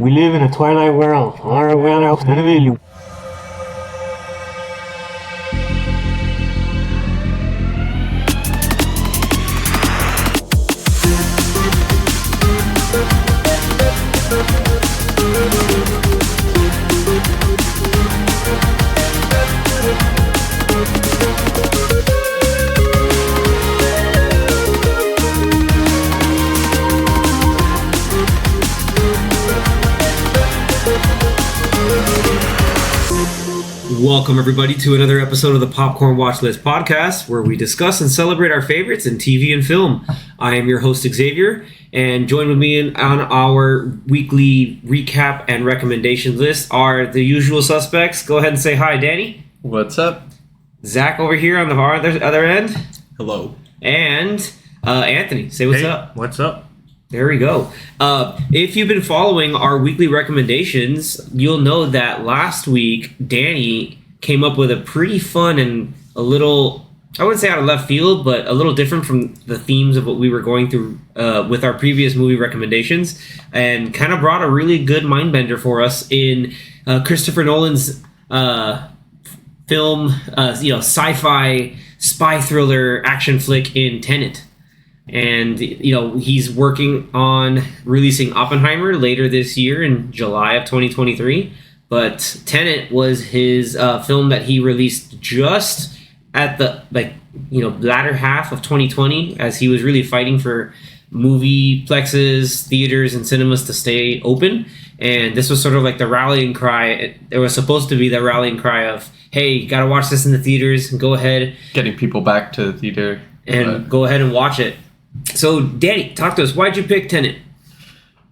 We live in a twilight world. Our world is Welcome, everybody, to another episode of the Popcorn Watchlist podcast, where we discuss and celebrate our favorites in TV and film. I am your host, Xavier, and joined with me on our weekly recap and recommendation list are the usual suspects. Go ahead and say hi, Danny. What's up? Zach over here on the other end. Hello. And Anthony. Say what's up. What's up? There we go. If you've been following our weekly recommendations, you'll know that last week, Danny came up with a pretty fun and a little, I wouldn't say out of left field, but a little different from the themes of what we were going through with our previous movie recommendations, and kind of brought a really good mind bender for us in Christopher Nolan's film, sci-fi spy thriller action flick in Tenet. And, he's working on releasing Oppenheimer later this year in July of 2023. But Tenet was his film that he released just at the, latter half of 2020, as he was really fighting for movie plexes, theaters, and cinemas to stay open. And this was sort of like the rallying cry. There was supposed to be the rallying cry of, hey, you got to watch this in the theaters, and go ahead. Getting people back to the theater. And go ahead and watch it. So, Danny, talk to us. Why'd you pick Tenet?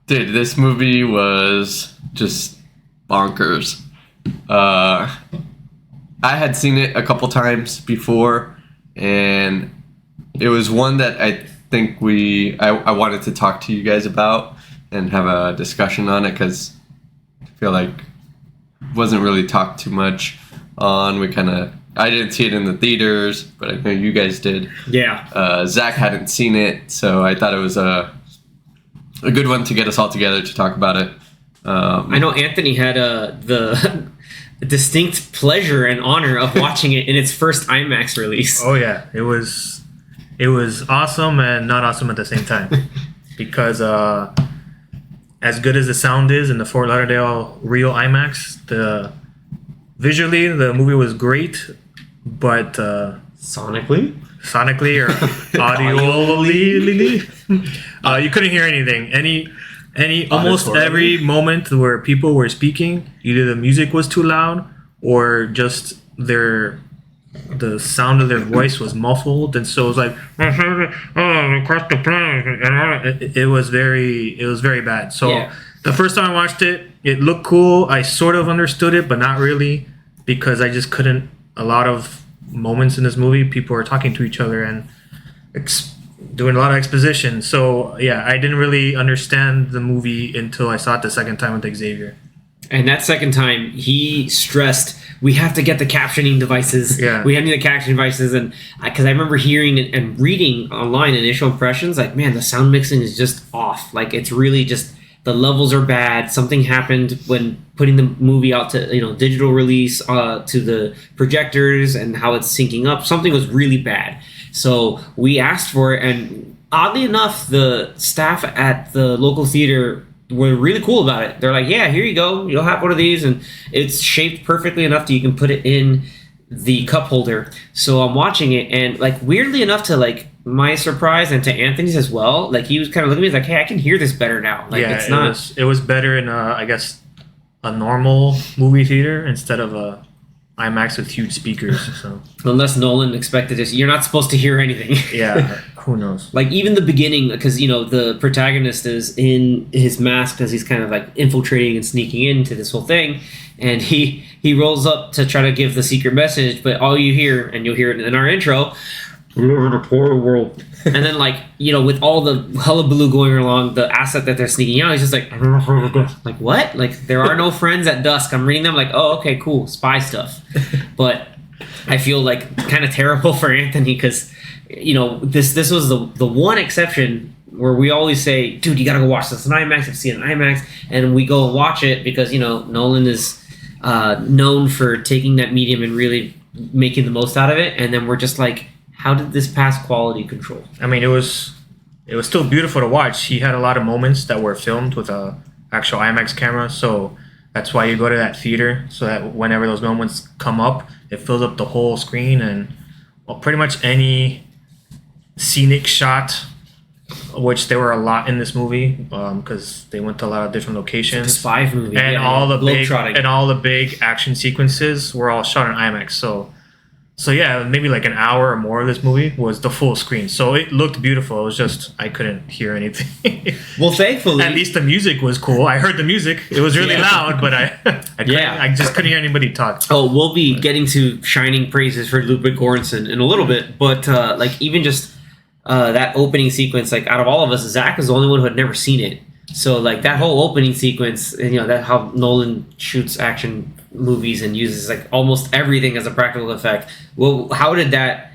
Dude, this movie was just bonkers. I had seen it a couple times before, and it was one that I think I wanted to talk to you guys about and have a discussion on it, because I feel like it wasn't really talked too much on. I didn't see it in the theaters, but I know you guys did. Yeah. Zach hadn't seen it, so I thought it was a good one to get us all together to talk about it. I know Anthony had the distinct pleasure and honor of watching it in its first IMAX release. Oh yeah, it was awesome and not awesome at the same time, because as good as the sound is in the Fort Lauderdale Real IMAX, visually the movie was great, but sonically or audioly, you couldn't hear anything. Almost every moment where people were speaking, either the music was too loud or just the sound of their voice was muffled, and so it was like, it was very bad. So yeah. The first time I watched it, it looked cool. I sort of understood it, but not really, because I just couldn't. A lot of moments in this movie, people are talking to each other and doing a lot of exposition. So yeah, I didn't really understand the movie until I saw it the second time with Xavier. And that second time, he stressed, we have to get the captioning devices. Yeah. We have the captioning devices. And because I remember hearing and reading online initial impressions, like, man, the sound mixing is just off. Like, it's really just, the levels are bad. Something happened when putting the movie out to, digital release to the projectors, and how it's syncing up. Something was really bad. So we asked for it, and oddly enough, the staff at the local theater were really cool about it. They're like, yeah, here you go. You'll have one of these, and it's shaped perfectly enough that you can put it in the cup holder. So I'm watching it, and weirdly enough, to my surprise and to Anthony's as well, he was kind of looking at me like, hey, I can hear this better now. It was better in I guess a normal movie theater instead of a IMAX with huge speakers. So unless Nolan expected this, you're not supposed to hear anything. Yeah, who knows? Even the beginning, because the protagonist is in his mask as he's kind of infiltrating and sneaking into this whole thing, and he rolls up to try to give the secret message, but all you hear, and you'll hear it in our intro, we live in a poor world. And then, with all the hullabaloo going along, the asset that they're sneaking out, he's just like, what? There are no friends at dusk. I'm reading them oh, okay, cool, spy stuff. But I feel kind of terrible for Anthony, because, this was the one exception where we always say, dude, you gotta go watch this in IMAX. I've seen it in IMAX, and we go and watch it because Nolan is known for taking that medium and really making the most out of it. And then we're just like, how did this pass quality control? I mean, it was still beautiful to watch. He had a lot of moments that were filmed with a actual IMAX camera, so that's why you go to that theater, so that whenever those moments come up, it fills up the whole screen. And pretty much any scenic shot, which there were a lot in this movie, because they went to a lot of different locations. It's a spy movie, and yeah, all the globetrotting. big action sequences were all shot in IMAX. So yeah, maybe like an hour or more of this movie was the full screen. So it looked beautiful. It was just I couldn't hear anything. Well, thankfully, at least the music was cool. I heard the music. It was really loud, but I just couldn't hear anybody talk. Oh, we'll be getting to shining praises for Ludwig Göransson in a little bit, but like even just that opening sequence, like out of all of us, Zach is the only one who had never seen it. So like that whole opening sequence, and that how Nolan shoots action movies and uses like almost everything as a practical effect. Well, how did that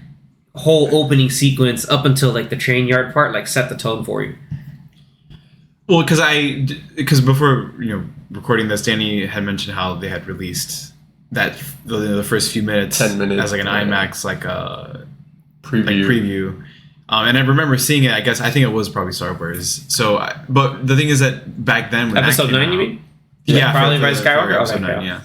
whole opening sequence up until like the train yard part like set the tone for you? Well, because before recording this, Danny had mentioned how they had released that the first few minutes, 10 minutes as like an IMAX like a preview. And I remember seeing it. I think it was probably Star Wars. So, but the thing is that back then, when Episode that came 9, out, you mean? Yeah, Probably by Skywalker. Episode 9, yeah.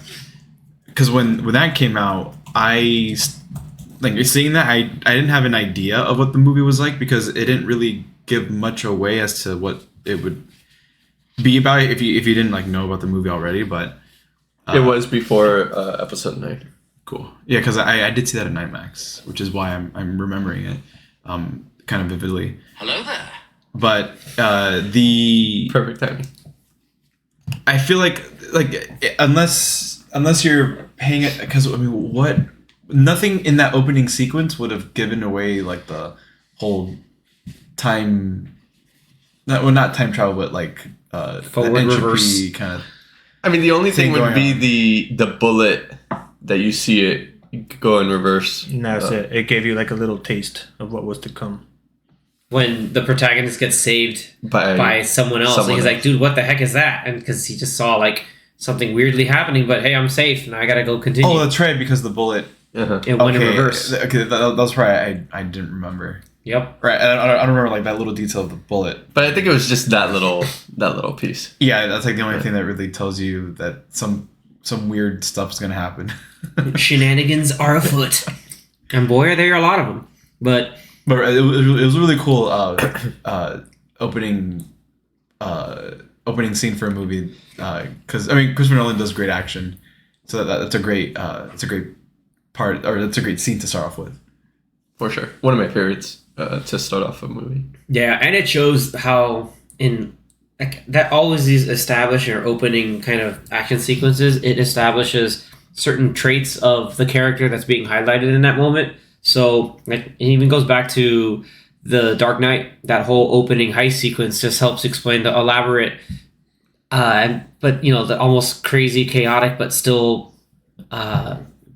Because when that came out, seeing that I didn't have an idea of what the movie was like because it didn't really give much away as to what it would be about if you didn't like know about the movie already. But it was before episode 9. Cool. Yeah, because I did see that in IMAX, which is why I'm remembering it kind of vividly. Hello there. But the Perfect timing. I feel like unless you're paying it, because nothing in that opening sequence would have given away like the whole time. Not time travel, but like forward reverse kind of. I mean, the only thing would be on. the bullet that you see it go in reverse. And that's it. It gave you like a little taste of what was to come. When the protagonist gets saved by someone else. And he's like, dude, what the heck is that? And because he just saw like something weirdly happening, but hey, I'm safe. Now I got to go continue. Oh, that's right, because the bullet. It went in reverse. Okay, that's right. I didn't remember. Yep. Right, I don't remember like that little detail of the bullet. But I think it was just that little piece. Yeah, that's like the only thing that really tells you that some weird stuff's gonna happen. Shenanigans are afoot, and boy, are there a lot of them. But it was really cool opening scene for a movie because Christopher Nolan does great action, so that's a great part, or that's a great scene to start off with. For sure, one of my favorites to start off a movie. Yeah, and it shows how in like that always these establish or opening kind of action sequences. It establishes certain traits of the character that's being highlighted in that moment. So like, it even goes back to the Dark Knight. That whole opening heist sequence just helps explain the elaborate, but the almost crazy, chaotic, but still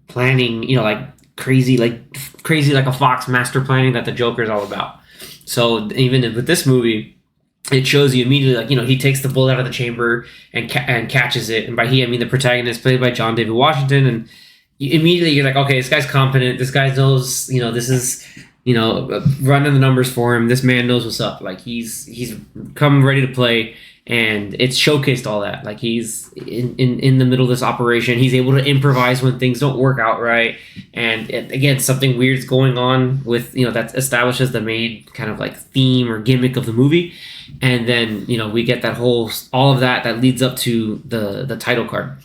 planning. Like crazy like a fox master planning that the Joker is all about. So even with this movie, it shows you immediately, like, he takes the bullet out of the chamber and catches it. And by he, I mean the protagonist, played by John David Washington. And immediately you're like, okay, this guy's competent. This guy knows, this is, running the numbers for him. This man knows what's up. Like he's come ready to play. And it's showcased all that. Like he's in the middle of this operation. He's able to improvise when things don't work out right. And again, something weird's going on with, that establishes the main kind of like theme or gimmick of the movie. And then, we get that all of that leads up to the title card,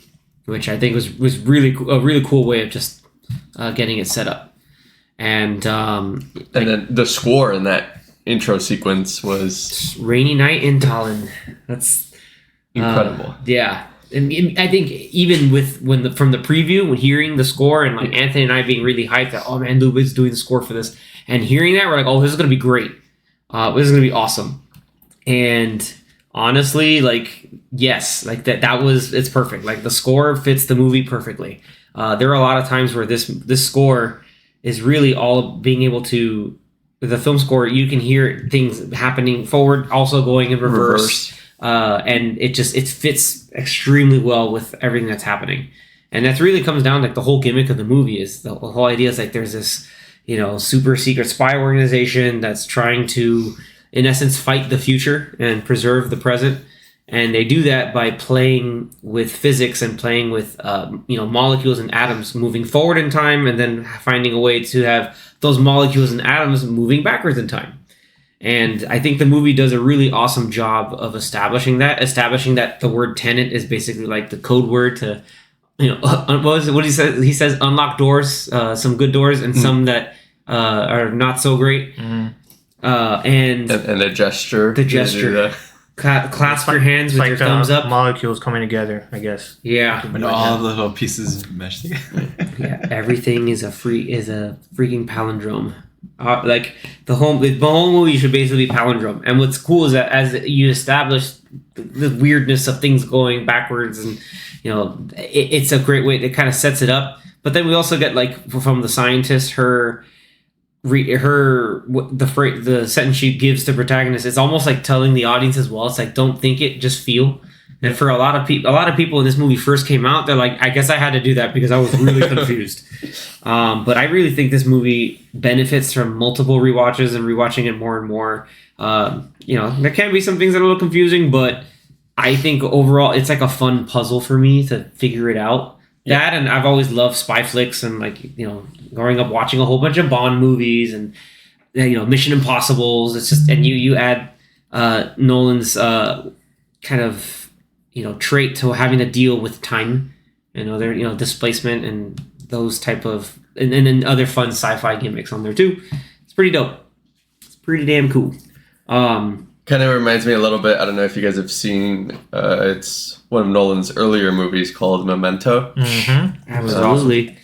which I think was really a really cool way of just getting it set up. And then the score in that intro sequence was Rainy Night in Tallinn. That's incredible. Yeah. And I think even from the preview, when hearing the score and like Anthony and I being really hyped that, oh man, Ludwig's doing the score for this, and hearing that, we're like, oh, this is going to be great. This is going to be awesome. And honestly, like, yes, like it's perfect. Like the score fits the movie perfectly. There are a lot of times where this score is really all being able to the film score, you can hear things happening forward, also going in reverse. And it fits extremely well with everything that's happening. And that really comes down, like, the whole gimmick of the movie is the whole idea is like there's this, super secret spy organization that's trying to, in essence, fight the future and preserve the present. And they do that by playing with physics and playing with, molecules and atoms moving forward in time, and then finding a way to have those molecules and atoms moving backwards in time. And I think the movie does a really awesome job of establishing that the word Tenet is basically like the code word to, what he says? He says unlock doors, some good doors and some that are not so great. And the gesture. The gesture. Clasp your hands with your thumbs up. Molecules coming together, I guess. Yeah. When all the little pieces mesh together. Yeah, everything is a freaking palindrome. Like the whole movie should basically be palindrome. And what's cool is that as you establish the weirdness of things going backwards, and it's a great way. It kind of sets it up. But then we also get, like, from the scientist, the sentence she gives to protagonist. It's almost like telling the audience as well. It's like, don't think it, just feel. And for a lot of people when this movie first came out, they're like, I guess I had to do that because I was really confused. But I really think this movie benefits from multiple rewatches and rewatching it more and more. There can be some things that are a little confusing, but I think overall it's like a fun puzzle for me to figure it out. Yeah. That, and I've always loved spy flicks, and, like, growing up watching a whole bunch of Bond movies and Mission Impossibles. It's just, and you add Nolan's kind of trait to having to deal with time, displacement and those type of, and then other fun sci-fi gimmicks on there too. It's pretty dope. It's pretty damn cool. Kind of reminds me a little bit. I don't know if you guys have seen. It's one of Nolan's earlier movies called Memento. Mm-hmm. Absolutely. I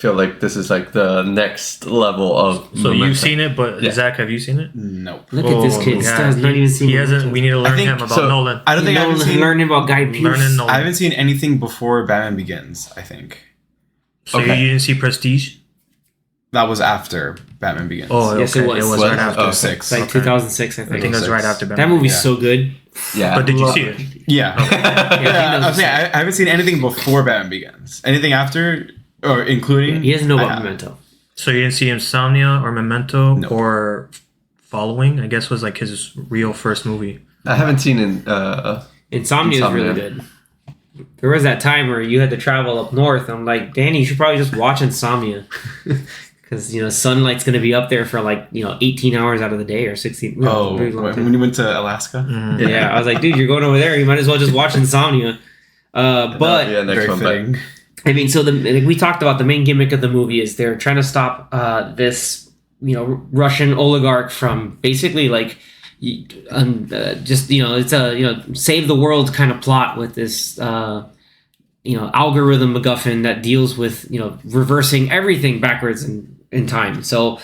feel like this is like the next level of. So Memento. You've seen it, but Zach, have you seen it? Nope. Look at this kid. Still has not even seen. He hasn't. We need to learn him about Nolan. I don't think I've seen learning about Guy Pearce. I haven't seen anything before Batman Begins, I think. So you didn't see Prestige? That was after Batman Begins. Oh, yes, it was. It was right after. 06. Like 2006, I think. I think it was right after Batman. That movie's so good. Yeah. But did you see it? Yeah. I haven't seen anything before Batman Begins. Anything after, or including? He doesn't know about Memento. So you didn't see Insomnia or Memento or Following? I guess was like his real first movie. I haven't seen Insomnia is really good. There was that time where you had to travel up north. I'm like, Danny, you should probably just watch Insomnia. Because, sunlight's going to be up there for 18 hours out of the day or 16. When you went to Alaska? Mm-hmm. Yeah, I was like, dude, you're going over there. You might as well just watch Insomnia. But next one. Fitting. I mean, so we talked about the main gimmick of the movie is they're trying to stop this, Russian oligarch from basically it's a save the world kind of plot with this algorithm MacGuffin that deals with reversing everything backwards in time. So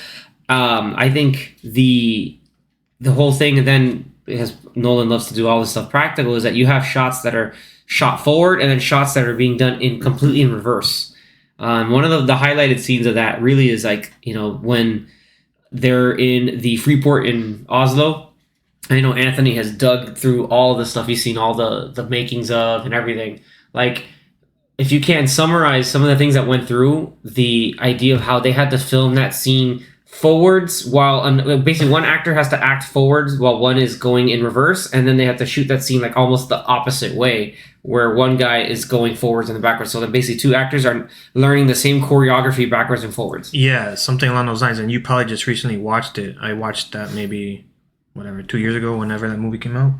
I think the whole thing, and then as Nolan loves to do all this stuff practical, is that you have shots that are shot forward and then shots that are being done completely in reverse. One of the highlighted scenes of that really is when they're in the Freeport in Oslo. I know Anthony has dug through all the stuff he's seen, all the makings of and everything. Like, if you can summarize some of the things that went through, the idea of how they had to film that scene forwards while basically one actor has to act forwards while one is going in reverse, and then they have to shoot that scene almost the opposite way, where one guy is going forwards and the backwards. So then basically two actors are learning the same choreography backwards and forwards. Yeah, something along those lines. And you probably just recently watched it. I watched that maybe 2 years ago, whenever that movie came out.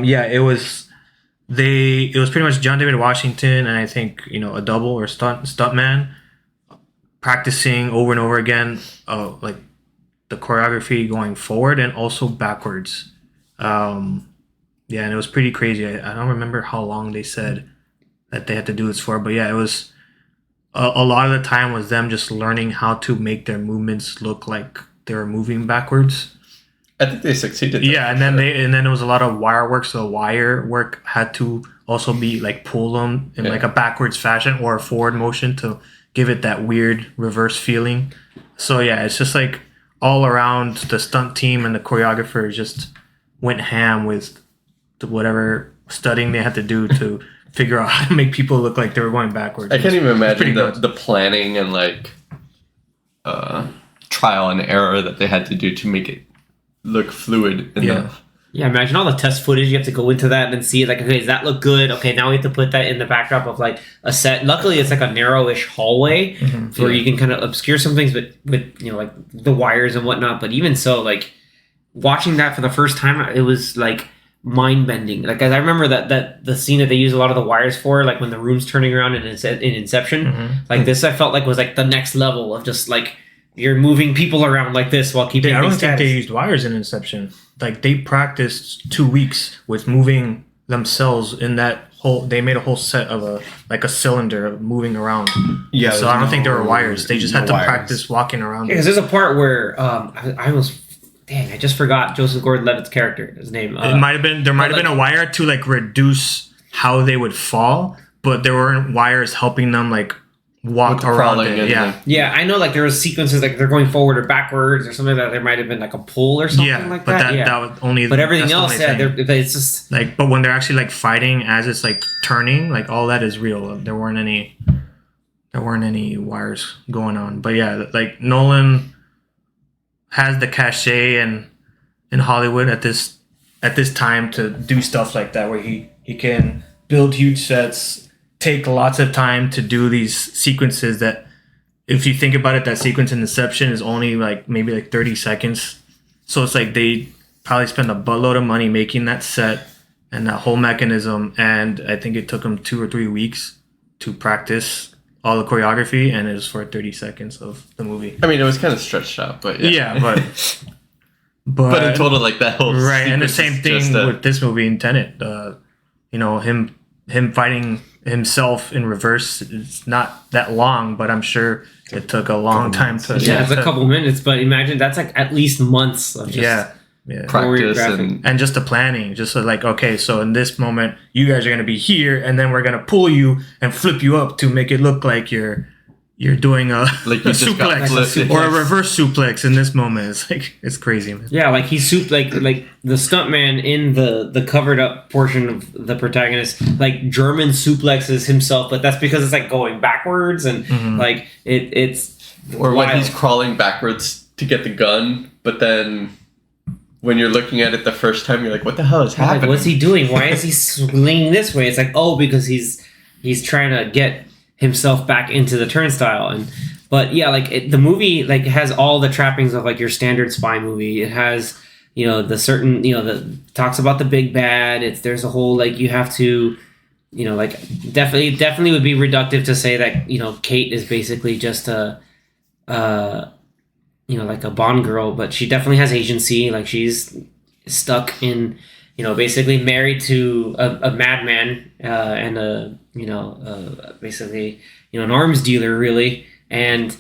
It was pretty much John David Washington and I think a double or stuntman practicing over and over again, the choreography going forward and also backwards. And it was pretty crazy. I don't remember how long they said that they had to do this for, but it was a lot of the time was them just learning how to make their movements look like they were moving backwards. I think they succeeded. Yeah, and then there was a lot of wire work. So the wire work had to also be pull them in a backwards fashion or a forward motion to give it that weird reverse feeling. So it's just all around the stunt team and the choreographer just went ham with whatever studying they had to do to figure out how to make people look like they were going backwards. I can't even imagine good. the planning and like trial and error that they had to do to make it look fluid enough. Yeah, imagine all the test footage you have to go into that and then see like, okay, does that look good? Okay, now we have to put that in the backdrop of like a set. Luckily, it's like a narrowish hallway where you can kind of obscure some things, but with like the wires and whatnot. But even so, like watching that for the first time, it was like mind bending. Like I remember that the scene that they use a lot of the wires for, like when the room's turning around in Inception, like this, I felt like was like the next level of just like you're moving people around like this while keeping. I don't think they used wires in Inception. Like they practiced 2 weeks with moving themselves in that whole. They made a whole set of a cylinder moving around. Yeah. So I don't think there were wires. They just had to practice walking around. Because there's a part where I almost. Dang, I just forgot Joseph Gordon-Levitt's character. His name. It might have been. There might have been a wire to like reduce how they would fall, but there weren't wires helping them like walk around it. Yeah, I know. Like there was sequences like they're going forward or backwards or something like that. There might have been like a pull or something like that. That was only. But everything else, it's just like. But when they're actually like fighting as it's like turning, like all that is real. There weren't any wires going on. But yeah, like Nolan has the cachet in Hollywood at this time to do stuff like that, where he can build huge sets, take lots of time to do these sequences that, if you think about it, that sequence in Inception is only like maybe like 30 seconds. So it's like they probably spend a buttload of money making that set and that whole mechanism, and I think it took them 2 or 3 weeks to practice all the choreography, and it was for 30 seconds of the movie. I mean, it was kind of stretched out, but but in total, like that whole right, and the same thing with this movie in Tenet. Him fighting himself in reverse. It's not that long, but I'm sure it took a long time to. Yeah, it's a couple minutes, but imagine that's like at least months of just practice and just the planning. Just so like, okay, so in this moment, you guys are going to be here, and then we're going to pull you and flip you up to make it look like you're doing a suplex or a reverse suplex in this moment. It's like, it's crazy, man. Yeah, like he's like the stuntman in the covered up portion of the protagonist, like German suplexes himself, but that's because it's like going backwards and like it's or wild. When he's crawling backwards to get the gun, but then when you're looking at it the first time, you're like, what the hell is happening? Like, what's he doing? Why is he swinging this way? It's like, because he's trying to get himself back into the turnstile. But yeah, like the movie like has all the trappings of like your standard spy movie. It has the certain that talks about the big bad. There's a whole like you have to like definitely would be reductive to say that Kate is basically just a like a Bond girl, but she definitely has agency. Like she's stuck in basically married to a madman and basically an arms dealer really. And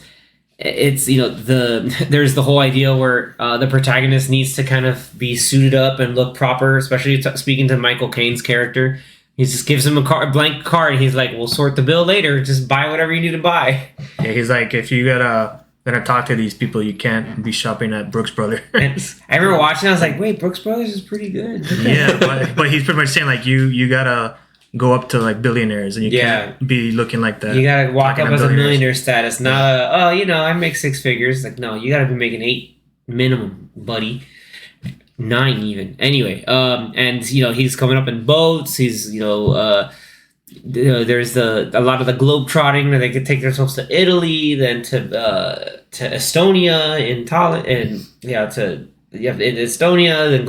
it's there's the whole idea where the protagonist needs to kind of be suited up and look proper, especially speaking to Michael Caine's character. He just gives him a blank card and he's like, we'll sort the bill later, just buy whatever you need to buy. Yeah, he's like, if you gonna talk to these people, you can't be shopping at Brooks Brothers. And I remember watching, I was like, wait, Brooks Brothers is pretty good. Yeah, but he's pretty much saying like you gotta go up to like billionaires and you can't be looking like that. You gotta walk up as a millionaire status, not I make 6 figures. Like, no, you gotta be making 8 minimum, buddy. 9 even. Anyway, and he's coming up in boats. He's there's a lot of the globe trotting where they could take themselves to Italy, then to Estonia in in Estonia, then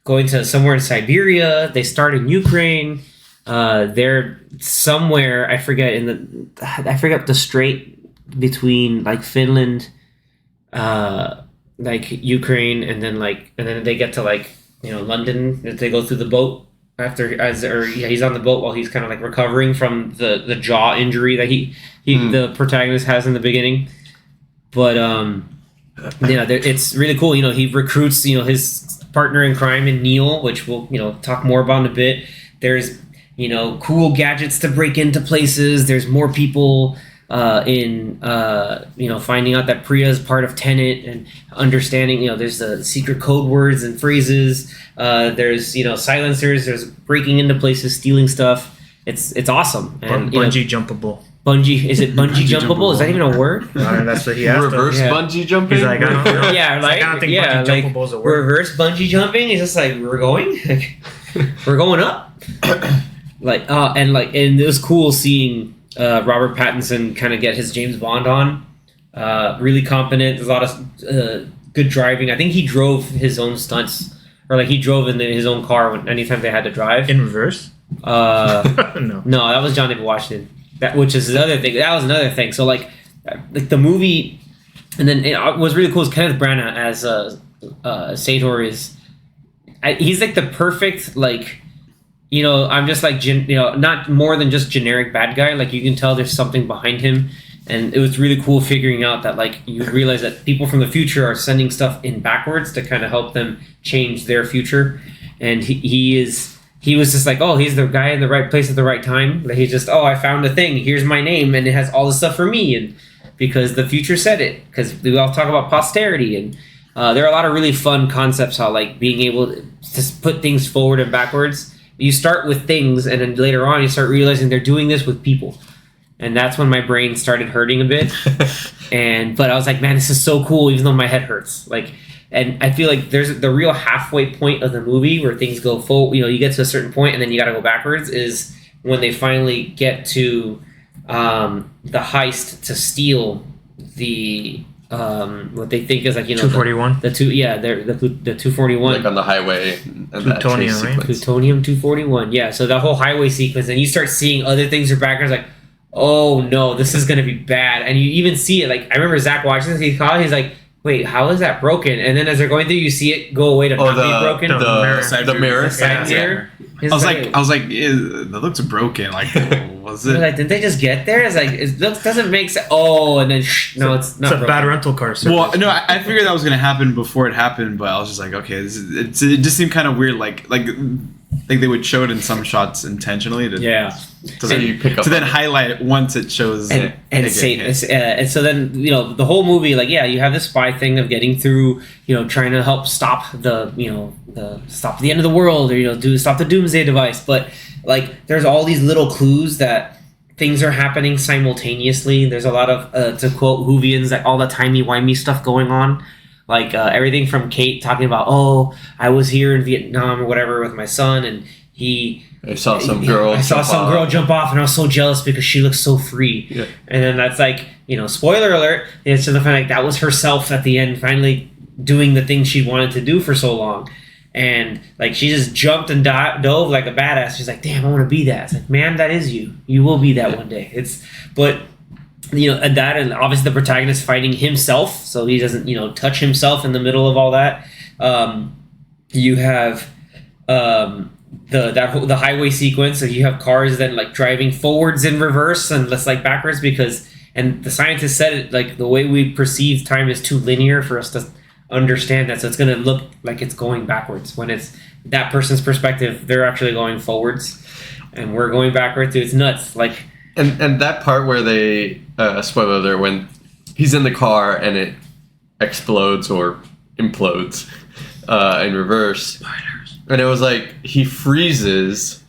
going to somewhere in Siberia. They start in Ukraine. They're somewhere I forget the strait between like Finland, like Ukraine, and then they get to like London. They go through the boat. He's on the boat while he's kind of like recovering from the jaw injury that the protagonist has in the beginning. But it's really cool. He recruits his partner in crime in Neil, which we'll talk more about in a bit. There's cool gadgets to break into places. There's more people in finding out that Priya is part of Tenet and understanding there's the secret code words and phrases. There's silencers. There's breaking into places, stealing stuff. It's awesome. And Bungee jumpable. Bungee, is it bungee jumpable? Is that even a word? That's what he asked. Reverse bungee jumping. He's like, I don't know. Yeah, I don't think bungee jumpable is a word. Reverse bungee jumping. He's just like, we're going, we're going up. And it was cool seeing Robert Pattinson kind of get his James Bond on. Really competent. There's a lot of good driving. I think he drove his own stunts, or he drove in his own car anytime they had to drive In reverse? No, No. that was John David Washington. Which is another thing. That was another thing. So the movie, and then it was really cool. Is Kenneth Branagh as sihT is. He's the perfect I'm just not more than just generic bad guy. You can tell there's something behind him, and it was really cool figuring out that you realize that people from the future are sending stuff in backwards to kind of help them change their future, and he was just he's the guy in the right place at the right time. He's just, I found a thing. Here's my name, and it has all this stuff for me, and because the future said it. Because we all talk about posterity, and there are a lot of really fun concepts. How being able to put things forward and backwards. You start with things, and then later on, you start realizing they're doing this with people, and that's when my brain started hurting a bit. But I was like, man, this is so cool, even though my head hurts. And I feel there's the real halfway point of the movie where things go full. You get to a certain point and then you got to go backwards. Is when they finally get to the heist to steal the what they think is 241. The 241 on the highway. And Plutonium, right? Plutonium 241. Yeah. So the whole highway sequence, and you start seeing other things are backwards. Oh no, this is gonna be bad. And you even see it. I remember Zach watching this. He's like, wait, how is that broken? And then as they're going through, you see it go away to not be broken. The mirror. Side mirror. I was like, that looks broken. Was it? Didn't they just get there? It's it doesn't make sense. Oh, and then no, it's not. It's a bad rental car service. Well, no, I figured that was gonna happen before it happened, but I was just okay, it just seemed kind of weird. Like they would show it in some shots intentionally to you pick up to then highlight it once it shows and so then the whole movie you have this spy thing of getting through trying to help stop stop the end of the world or stop the doomsday device, but there's all these little clues that things are happening simultaneously. There's a lot of to quote Whovians, all the timey-wimey stuff going on. Everything from Kate talking about, I was here in Vietnam or whatever with my son, and I saw some girl jump off, and I was so jealous because she looks so free. Yeah. And then that's spoiler alert, it's to the fact that was herself at the end, finally doing the thing she wanted to do for so long. And she just jumped and dove like a badass. She's like, damn, I want to be that. It's man, that is you. You will be that one day. And that, and obviously the protagonist fighting himself, so he doesn't, touch himself in the middle of all that. You have the highway sequence, so you have cars then driving forwards in reverse and less backwards and the scientists said it the way we perceive time is too linear for us to understand that, so it's going to look like it's going backwards when it's that person's perspective. They're actually going forwards, and we're going backwards. It's nuts. And that part where they spoiler alert, when he's in the car and it explodes or implodes in reverse. Spoilers. And it was he freezes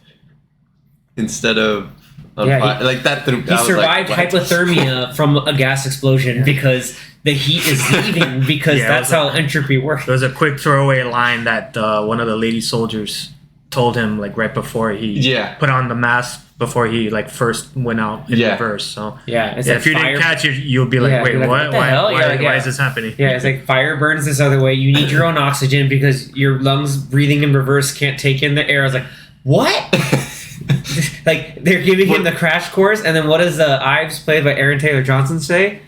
instead of on fire. That threw. He survived hypothermia from a gas explosion because the heat is leaving because that's how entropy works. There was a quick throwaway line that one of the lady soldiers told him right before he put on the mask before he first went out in reverse. So if you didn't catch it, you'll be wait, what? Why is this happening? Yeah, it's fire burns this other way. You need your own oxygen because your lungs breathing in reverse can't take in the air. I was like, what? They're giving him the crash course, and then what does Ives, played by Aaron Taylor Johnson, say?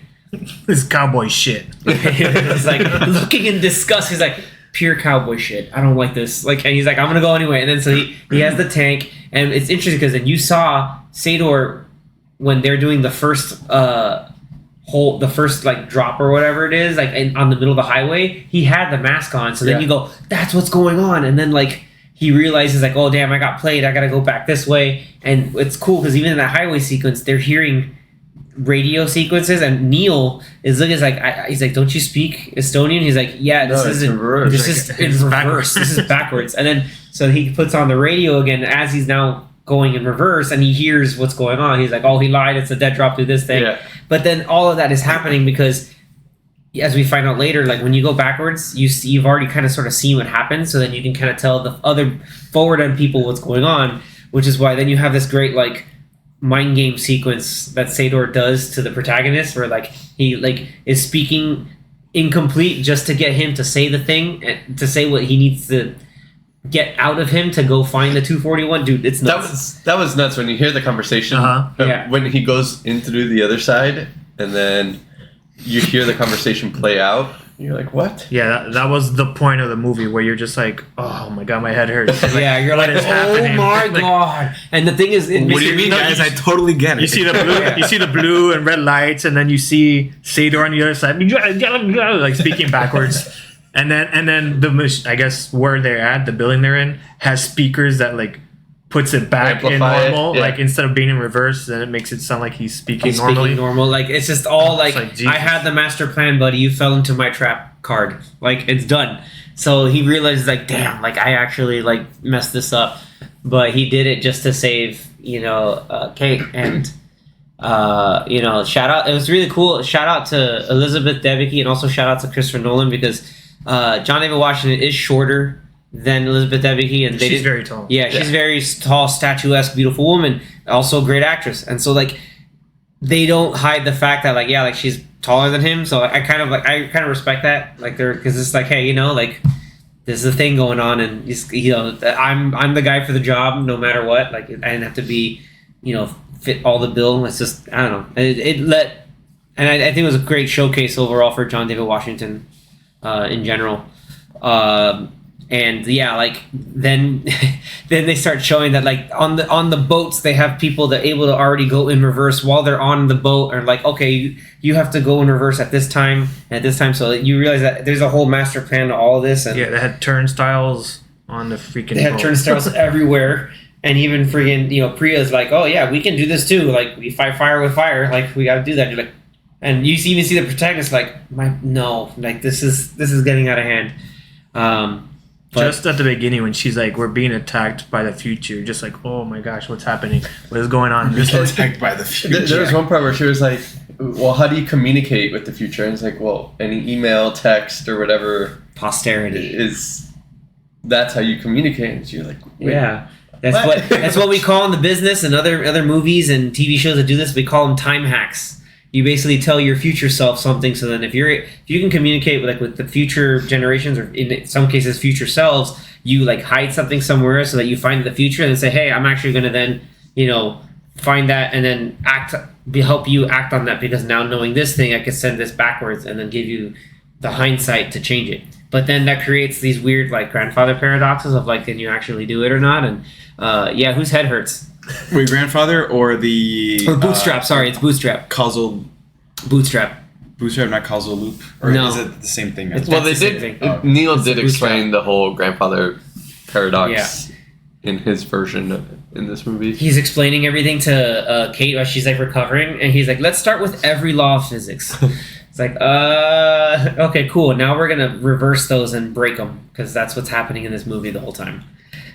This cowboy shit. It's looking in disgust. He's like, pure cowboy shit. I don't like this. And he's like, I'm gonna go anyway. And then so he has the tank, and it's interesting because then you saw sihT when they're doing the first drop or whatever it is, on the middle of the highway. He had the mask on, so then you go, that's what's going on, and then he realizes oh damn, I got played. I gotta go back this way, and it's cool because even in that highway sequence, they're hearing radio sequences, and Neil is looking he's like, don't you speak Estonian? He's like, yeah, this is in reverse. This is in reverse. This is backwards. And then so he puts on the radio again as he's now going in reverse, and he hears what's going on. He's like, oh, he lied. It's a dead drop through this thing. Yeah. But then all of that is happening because, as we find out later, like when you go backwards, you've already kind of sort of seen what happens, so then you can kind of tell the other forward end people what's going on, which is why then you have this great like mind game sequence that sihT does to the protagonist, where like he like is speaking incomplete just to get him to say the thing, to say what he needs to get out of him to go find the 241. Dude, it's nuts. That was nuts when you hear the conversation. Yeah. When he goes in through the other side, and then you hear the conversation play out. You're like, what? Yeah, that was the point of the movie where you're just like, oh my god, my head hurts. Like, yeah, you're like, is oh happening? my Like, god! And the thing is, What do you mean, guys? I totally get it. You see the blue, you see the blue and red lights, and then you see sihT on the other side, like speaking backwards. And then I guess where they're at, the building they're in, has speakers that like puts it back in Amplify it, normal. yeah. Like instead of being in reverse, then it makes it sound like he's speaking normally. normal. Like it's just all like, like, Jesus. I had the master plan, buddy. You fell into my trap card. Like it's done. So he realizes like, damn, like I actually like messed this up. But he did it just to save, Kate. And shout out. It was really cool. Shout out to Elizabeth Debicki, and also shout out to Christopher Nolan, because John David Washington is shorter than Elizabeth Debicki, and She's very tall. Yeah, she's very tall, statuesque, beautiful woman. Also a great actress, and so like they don't hide the fact that like she's taller than him. So I kind of respect that, like they're, because it's like, hey, like there's a thing going on, and I'm the guy for the job no matter what. Like I didn't have to be fit all the bill. It's just, I don't know. And I think it was a great showcase overall for John David Washington in general. And yeah, like then they start showing that like on the boats they have people that are able to already go in reverse while they're on the boat, or like, okay, you have to go in reverse at this time and at this time. So you realize that there's a whole master plan to all of this. And yeah, they had turnstiles on the freaking they had boat. turnstiles everywhere. And even friggin', Priya's like, oh yeah, we can do this too. Like we fight fire with fire. Like we got to do that. You're like, and you even see the protagonist like, this is getting out of hand. But just at the beginning when she's like, we're being attacked by the future, just like, oh my gosh, what's happening? What is going on? Just attacked by the future. There was one part where she was like, well, how do you communicate with the future? And it's like, well, any email, text, or whatever posterity that's how you communicate. And you're like, wait, yeah. That's what we call in the business and other movies and TV shows that do this. We call them time hacks. You basically tell your future self something, so then if you can communicate with the future generations, or in some cases future selves, you like hide something somewhere so that you find the future and then say, hey, I'm actually going to then find that and then help you act on that, because now knowing this thing, I can send this backwards and then give you the hindsight to change it. But then that creates these weird like grandfather paradoxes of like, can you actually do it or not? And whose head hurts? Wait, grandfather or the... Or bootstrap, sorry, it's bootstrap. Causal... Bootstrap, not causal loop? Or no. is it the same thing? Well, they did... Neil did explain the whole grandfather paradox in his version of it in this movie. He's explaining everything to Kate while she's like recovering, and he's like, let's start with every law of physics. It's like, okay, cool. Now we're going to reverse those and break them, because that's what's happening in this movie the whole time.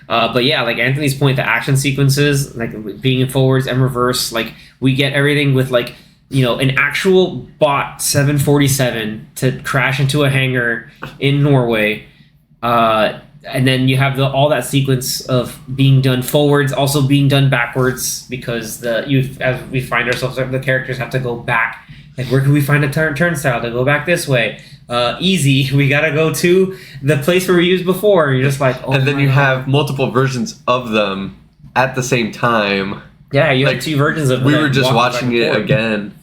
But yeah, like Anthony's point, the action sequences, like being in forwards and reverse, like we get everything with like, an actual bought 747 to crash into a hangar in Norway. And then you have all that sequence of being done forwards, also being done backwards, because as we find ourselves, the characters have to go back. Like, where can we find a turnstile to go back this way? Easy. We gotta go to the place where we used before. You're just like, oh. And then you have multiple versions of them at the same time. Yeah, you have two versions of. We were just watching it again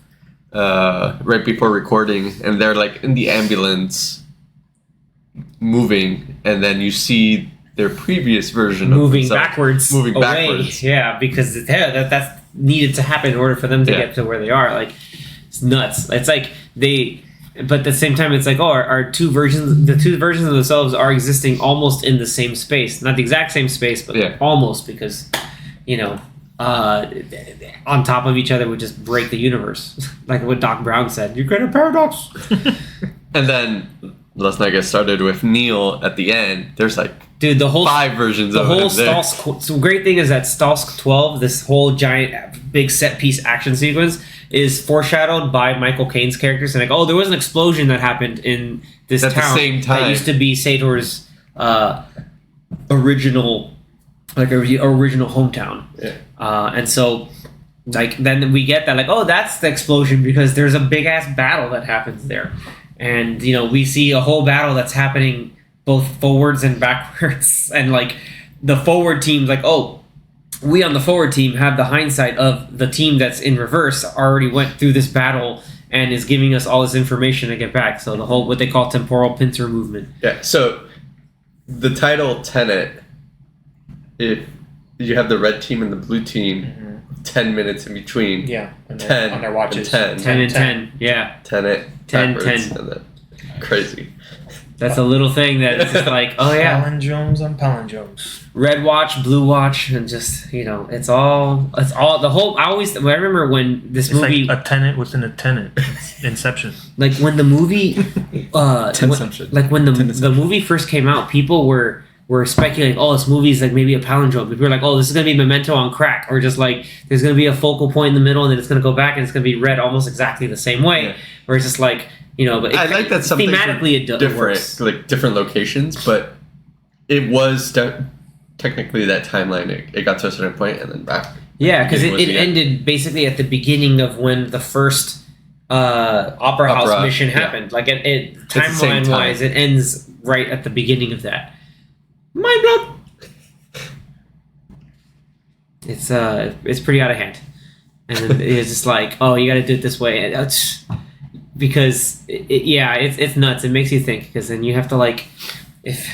right before recording, and they're like in the ambulance moving, and then you see their previous version moving of backwards. Moving away. backwards. Yeah, because that's needed to happen in order for them to get to where they are. Like, it's nuts. It's like but at the same time, it's like, our two versions of themselves are existing almost in the same space. Not the exact same space, but almost, because, on top of each other would just break the universe, like what Doc Brown said. You create a paradox. And then let's not get started with Neil at the end. There's like Dude, the whole 5 versions the of whole him there. Stalsk. The great thing is that Stalsk 12, this whole giant big set piece action sequence, is foreshadowed by Michael Caine's characters, and like, oh, there was an explosion that happened in this At the town same time. that used to be Sator's original hometown. Yeah. And so, like, then we get that, like, oh, that's the explosion because there's a big ass battle that happens there, and we see a whole battle that's happening both forwards and backwards, and like the forward team's like, oh, we on the forward team have the hindsight of the team that's in reverse already went through this battle and is giving us all this information to get back. So the whole what they call temporal pincer movement. Yeah, so the title Tenet, if you have the red team and the blue team, 10 minutes in between. Yeah, and 10 on their watches. and 10. 10 and 10, yeah. Tenet 10, backwards, 10. and then crazy. That's a little thing that it's just like, oh yeah, Palindromes on palindromes. red watch, blue watch, and just it's all the whole. I remember when this It's movie, like a tenant within a tenant. It's Inception. like when the movie, Tenception. like when the Tenception. movie first came out, people were speculating, oh, this movie is like maybe a palindrome. People were like, oh, this is gonna be Memento on crack, or just like there's gonna be a focal point in the middle, and then it's gonna go back, and it's gonna be read almost exactly the same way. Yeah. Where it's just like but I like that something thematically it different, works. like different locations, but it was technically that timeline. It got to a certain point and then back. Yeah, because It was it the end. ended basically at the beginning of when the first Opera House mission yeah. happened. Like it the same timeline wise, time. it ends right at the beginning of that. Mind blown. It's pretty out of hand, and then it's just like, oh, you got to do it this way, and because it's nuts. It makes you think, because then you have to like, if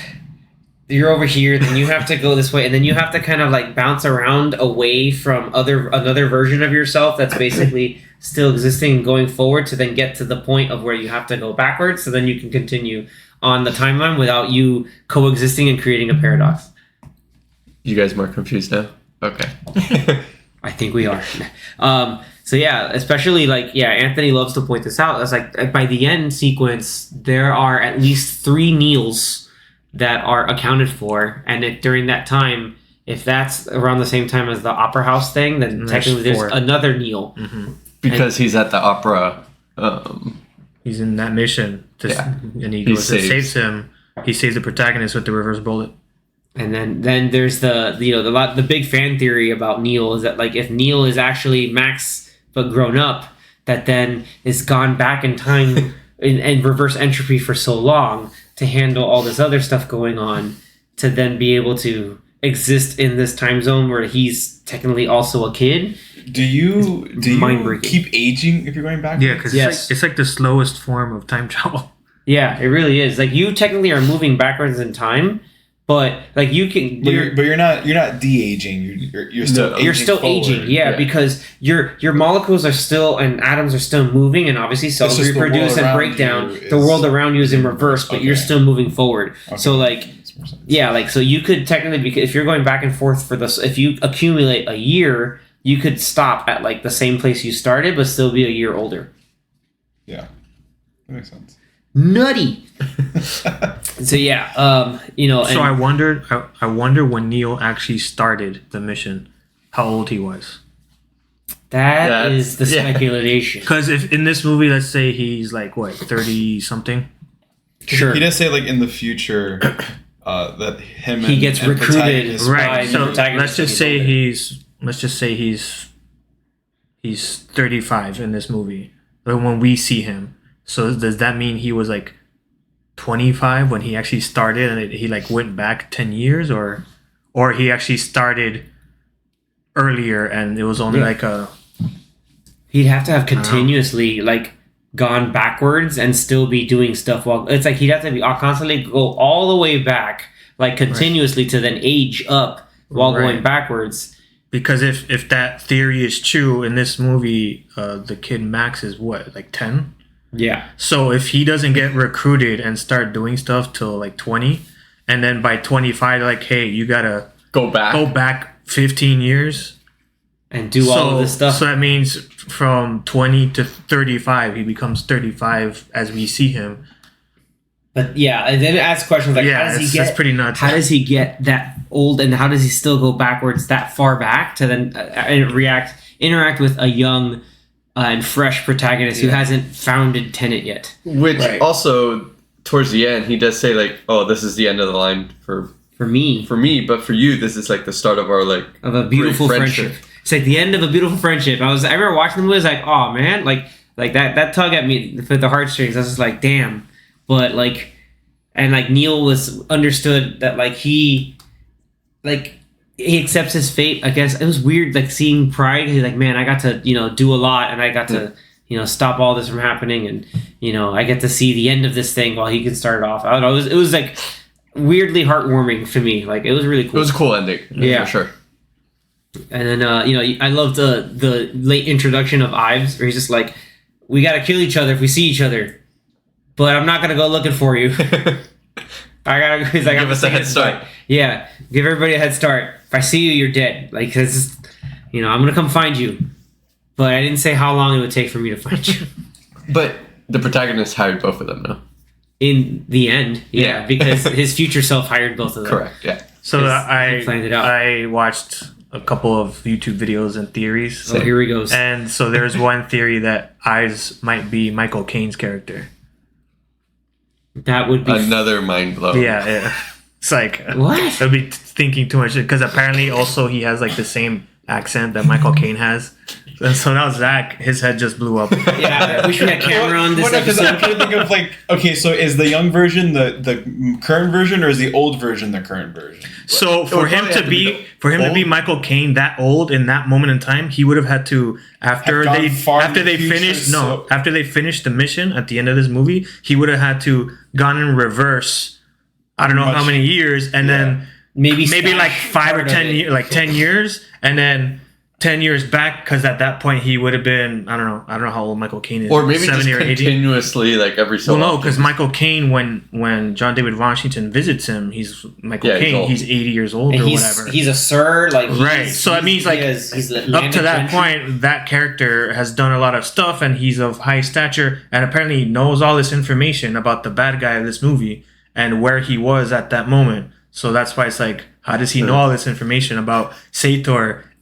you're over here, then you have to go this way, and then you have to kind of like bounce around away from another version of yourself that's basically still existing and going forward to then get to the point of where you have to go backwards, so then you can continue on the timeline without you coexisting and creating a paradox. You guys more confused now? Okay. I think we are. So yeah, especially Anthony loves to point this out. It's like by the end sequence, there are at least 3 Neils that are accounted for, and during that time, if that's around the same time as the Opera House thing, then technically there's 4. another Neil. Mm-hmm. Because he's at the opera. He's in that mission, and he goes and saves him. He saves the protagonist with the reverse bullet. And then there's the big fan theory about Neil is that like if Neil is actually Max but grown up, that then is gone back in time in reverse entropy for so long to handle all this other stuff going on, to then be able to exist in this time zone where he's technically also a kid. Do you Mind-breaking. keep aging if you're going back? Yeah, because it's like the slowest form of time travel. Yeah, it really is. Like you technically are moving backwards in time, but like you can. You're not de-aging. You're still aging You're still forward. aging, yeah, because your molecules are still and atoms are still moving, and obviously cells just the world reproduce and around break down. you The is- world around you is in reverse, but you're Okay. still moving forward. Okay. So like, Makes more sense. yeah, like so you could technically, because if you're going back and forth for this, if you accumulate a year, you could stop at like the same place you started, but still be a year older. Yeah, that makes sense. Nutty. So yeah, and So I wonder when Neo actually started the mission, how old he was. that is the yeah. speculation. Because if in this movie, let's say he's like 30 something. Sure. He didn't say like in the future that him He and, gets and recruited, protagonist- right. So protagonist let's just is say he's 35 in this movie, but when we see him. So does that mean he was like 25 when he actually started, and he like went back 10 years, or he actually started earlier and it was only Yeah. like a He'd have to have continuously like gone backwards and still be doing stuff while it's like he'd have to be constantly go all the way back, like continuously to then age up while Right. going backwards. because if that theory is true in this movie, the kid Max is what, like 10? Yeah. So if he doesn't get recruited and start doing stuff till like 20, and then by 25, like, hey, you gotta Go back. go back 15 years, and do all of this stuff. So that means from 20 to 35, he becomes 35 as we see him. But yeah, and then it asks questions like, how does he get? That's pretty nuts. How does he get that old, and how does he still go backwards that far back to then interact with a young and fresh protagonist who hasn't founded Tenet yet? Which also, towards the end, he does say like, "Oh, this is the end of the line for me, but for you, this is like the start of our of a beautiful friendship." It's like the end of a beautiful friendship. I remember watching the movie. I was like, "Oh man!" Like that tug at me for the heartstrings. I was just like, "Damn!" But like, and like Neil was understood that like he accepts his fate. I guess it was weird like seeing Pride. He's like, "Man, I got to do a lot, and I got to stop all this from happening, and I get to see the end of this thing while he can start it off." I don't know. It was like weirdly heartwarming for me. Like it was really cool. It was a cool ending. Yeah, for sure. And then I loved the late introduction of Ives, where he's just like, "We gotta kill each other if we see each other, but I'm not gonna go looking for you." He's like, give us a head start. Yeah, give everybody a head start. If I see you, you're dead. Like, it's I'm gonna come find you, but I didn't say how long it would take for me to find you. But the protagonist hired both of them, no? In the end, yeah. Because his future self hired both of them. Correct. Yeah. So he planned it out. I watched a couple of YouTube videos and theories. So here he goes. And so there's one theory that Ives might be Michael Caine's character. That would be another mind blow. Yeah. It's like what? I'd be thinking too much because apparently also he has like the same accent that Michael Caine has. And so now Zach, his head just blew up. Yeah, I wish we had camera on this episode. I'm trying to think of like, okay, so is the young version the current version, or is the old version the current version? So for him to be Michael Caine that old in that moment in time, he would have had to after they finished the mission at the end of this movie, he would have had to gone in reverse. I don't know how many years, and then maybe like 5 or 10 years, like 10 years, and then 10 years back, because at that point he would have been I don't know how old Michael Caine is, or maybe 70 just or 80. Continuously like every so well, often. no, because Michael Caine when John David Washington visits him, he's Michael Caine. He's 80 years old or whatever. He's a sir, like right. So it means like up to that point, that character has done a lot of stuff, and he's of high stature, and apparently knows all this information about the bad guy of this movie and where he was at that moment. So that's why it's like, how does he know all this information about sihT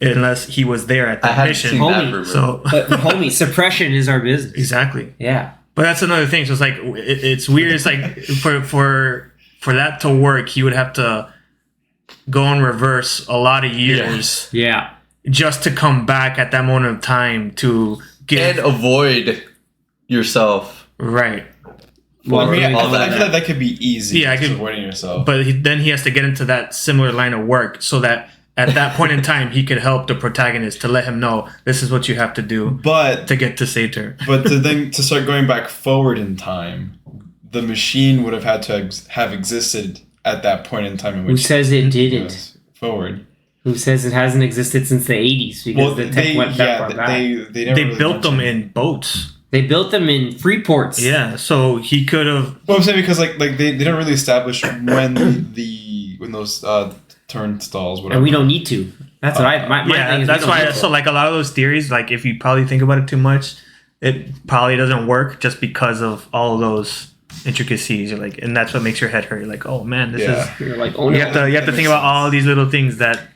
unless he was there at that mission? Homie, suppression is our business. Exactly. Yeah. But that's another thing. So it's like it's weird. It's like for that to work, he would have to go in reverse a lot of years. Yeah. Just to come back at that moment of time to get and avoid yourself. Right. Well, I feel like that could be easy. Yeah, avoiding yourself. But then he has to get into that similar line of work so that at that point in time he could help the protagonist to let him know this is what you have to do. To get to sihT. But to start going back forward in time, the machine would have had to have existed at that point in time. Who says it didn't? Forward. Who says it hasn't existed since the 80s? Because the tech went that far back. They built them in boats. They built them in free ports. Yeah, so he could have. Well, I'm saying because like they don't really establish when those turnstiles, whatever. And we don't need to. That's what my thing is. That's why. So like a lot of those theories, like if you probably think about it too much, it probably doesn't work just because of all of those intricacies. You're like, and that's what makes your head hurt. You're like, oh man, this is. You're like, oh, you have to think about all these little things that,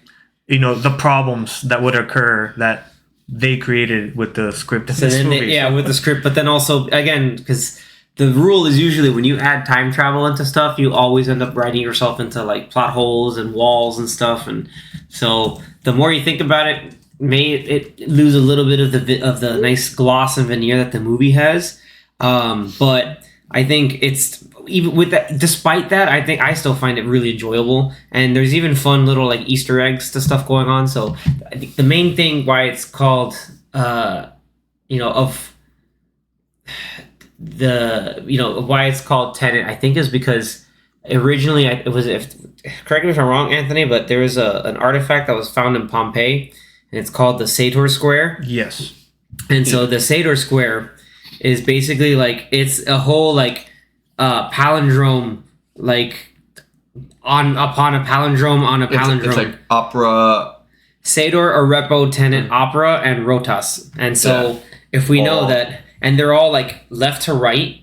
the problems that would occur that they created with the script. So then with the script, but then also again, because the rule is usually when you add time travel into stuff, you always end up writing yourself into like plot holes and walls and stuff, and so the more you think about it, may it lose a little bit of the nice gloss and veneer that the movie has. But I think it's even with that. Despite that, I think I still find it really enjoyable, and there's even fun little like Easter eggs to stuff going on. So I think the main thing why it's called, why it's called Tenet, I think is because originally correct me if I'm wrong, Anthony, but there was an artifact that was found in Pompeii, and it's called the sihT Square. Yes. And so the sihT Square is basically like it's a whole like palindrome, like upon a palindrome on a palindrome. It's like opera. sihT, rehpo, Tenet, opera, and rotas. And so if we know that, and they're all like left to right,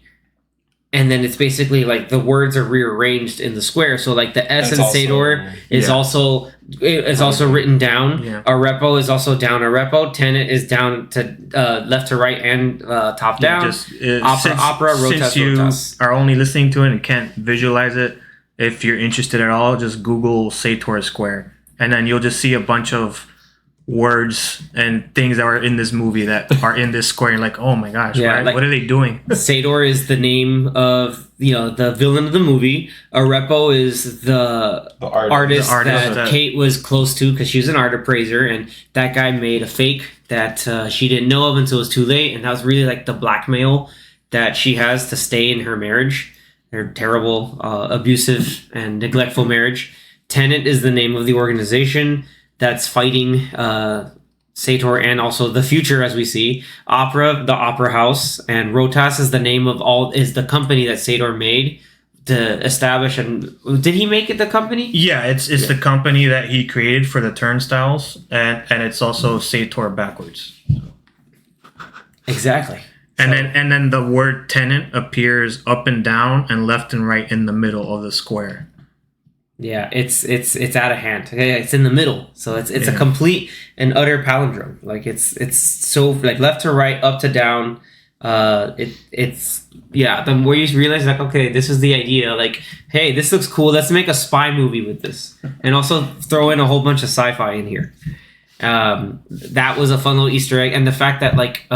and then it's basically like the words are rearranged in the square. So like the S in sihT is also written down. Yeah. A rehpo is also down a rehpo. Tenet is down to left to right and top down. Opera, rotas, since you rotas. are only listening to it and can't visualize it, if you're interested at all, just Google sihT square, and then you'll just see a bunch of words and things that are in this movie that are in this square. You're like, oh my gosh, right? Like, what are they doing? sihT is the name of the villain of the movie. A rehpo is the artist that Kate was close to because she was an art appraiser, and that guy made a fake that she didn't know of until it was too late, and that was really like the blackmail that she has to stay in her marriage, her terrible, abusive and neglectful marriage. Tenet is the name of the organization that's fighting sihT and also the future, as we see. Opera, the opera house, and rotas is the name of is the company that sihT made to establish. And did he make it the company? Yeah, it's the company that he created for the turnstiles, and it's also sihT backwards. Exactly. And then the word Tenet appears up and down and left and right in the middle of the square. Yeah, it's out of hand. It's in the middle, so it's a complete and utter palindrome. Like it's so like left to right, up to down. The more you realize like, okay, this is the idea. Like, hey, this looks cool. Let's make a spy movie with this, and also throw in a whole bunch of sci-fi in here. That was a fun little Easter egg, and the fact that like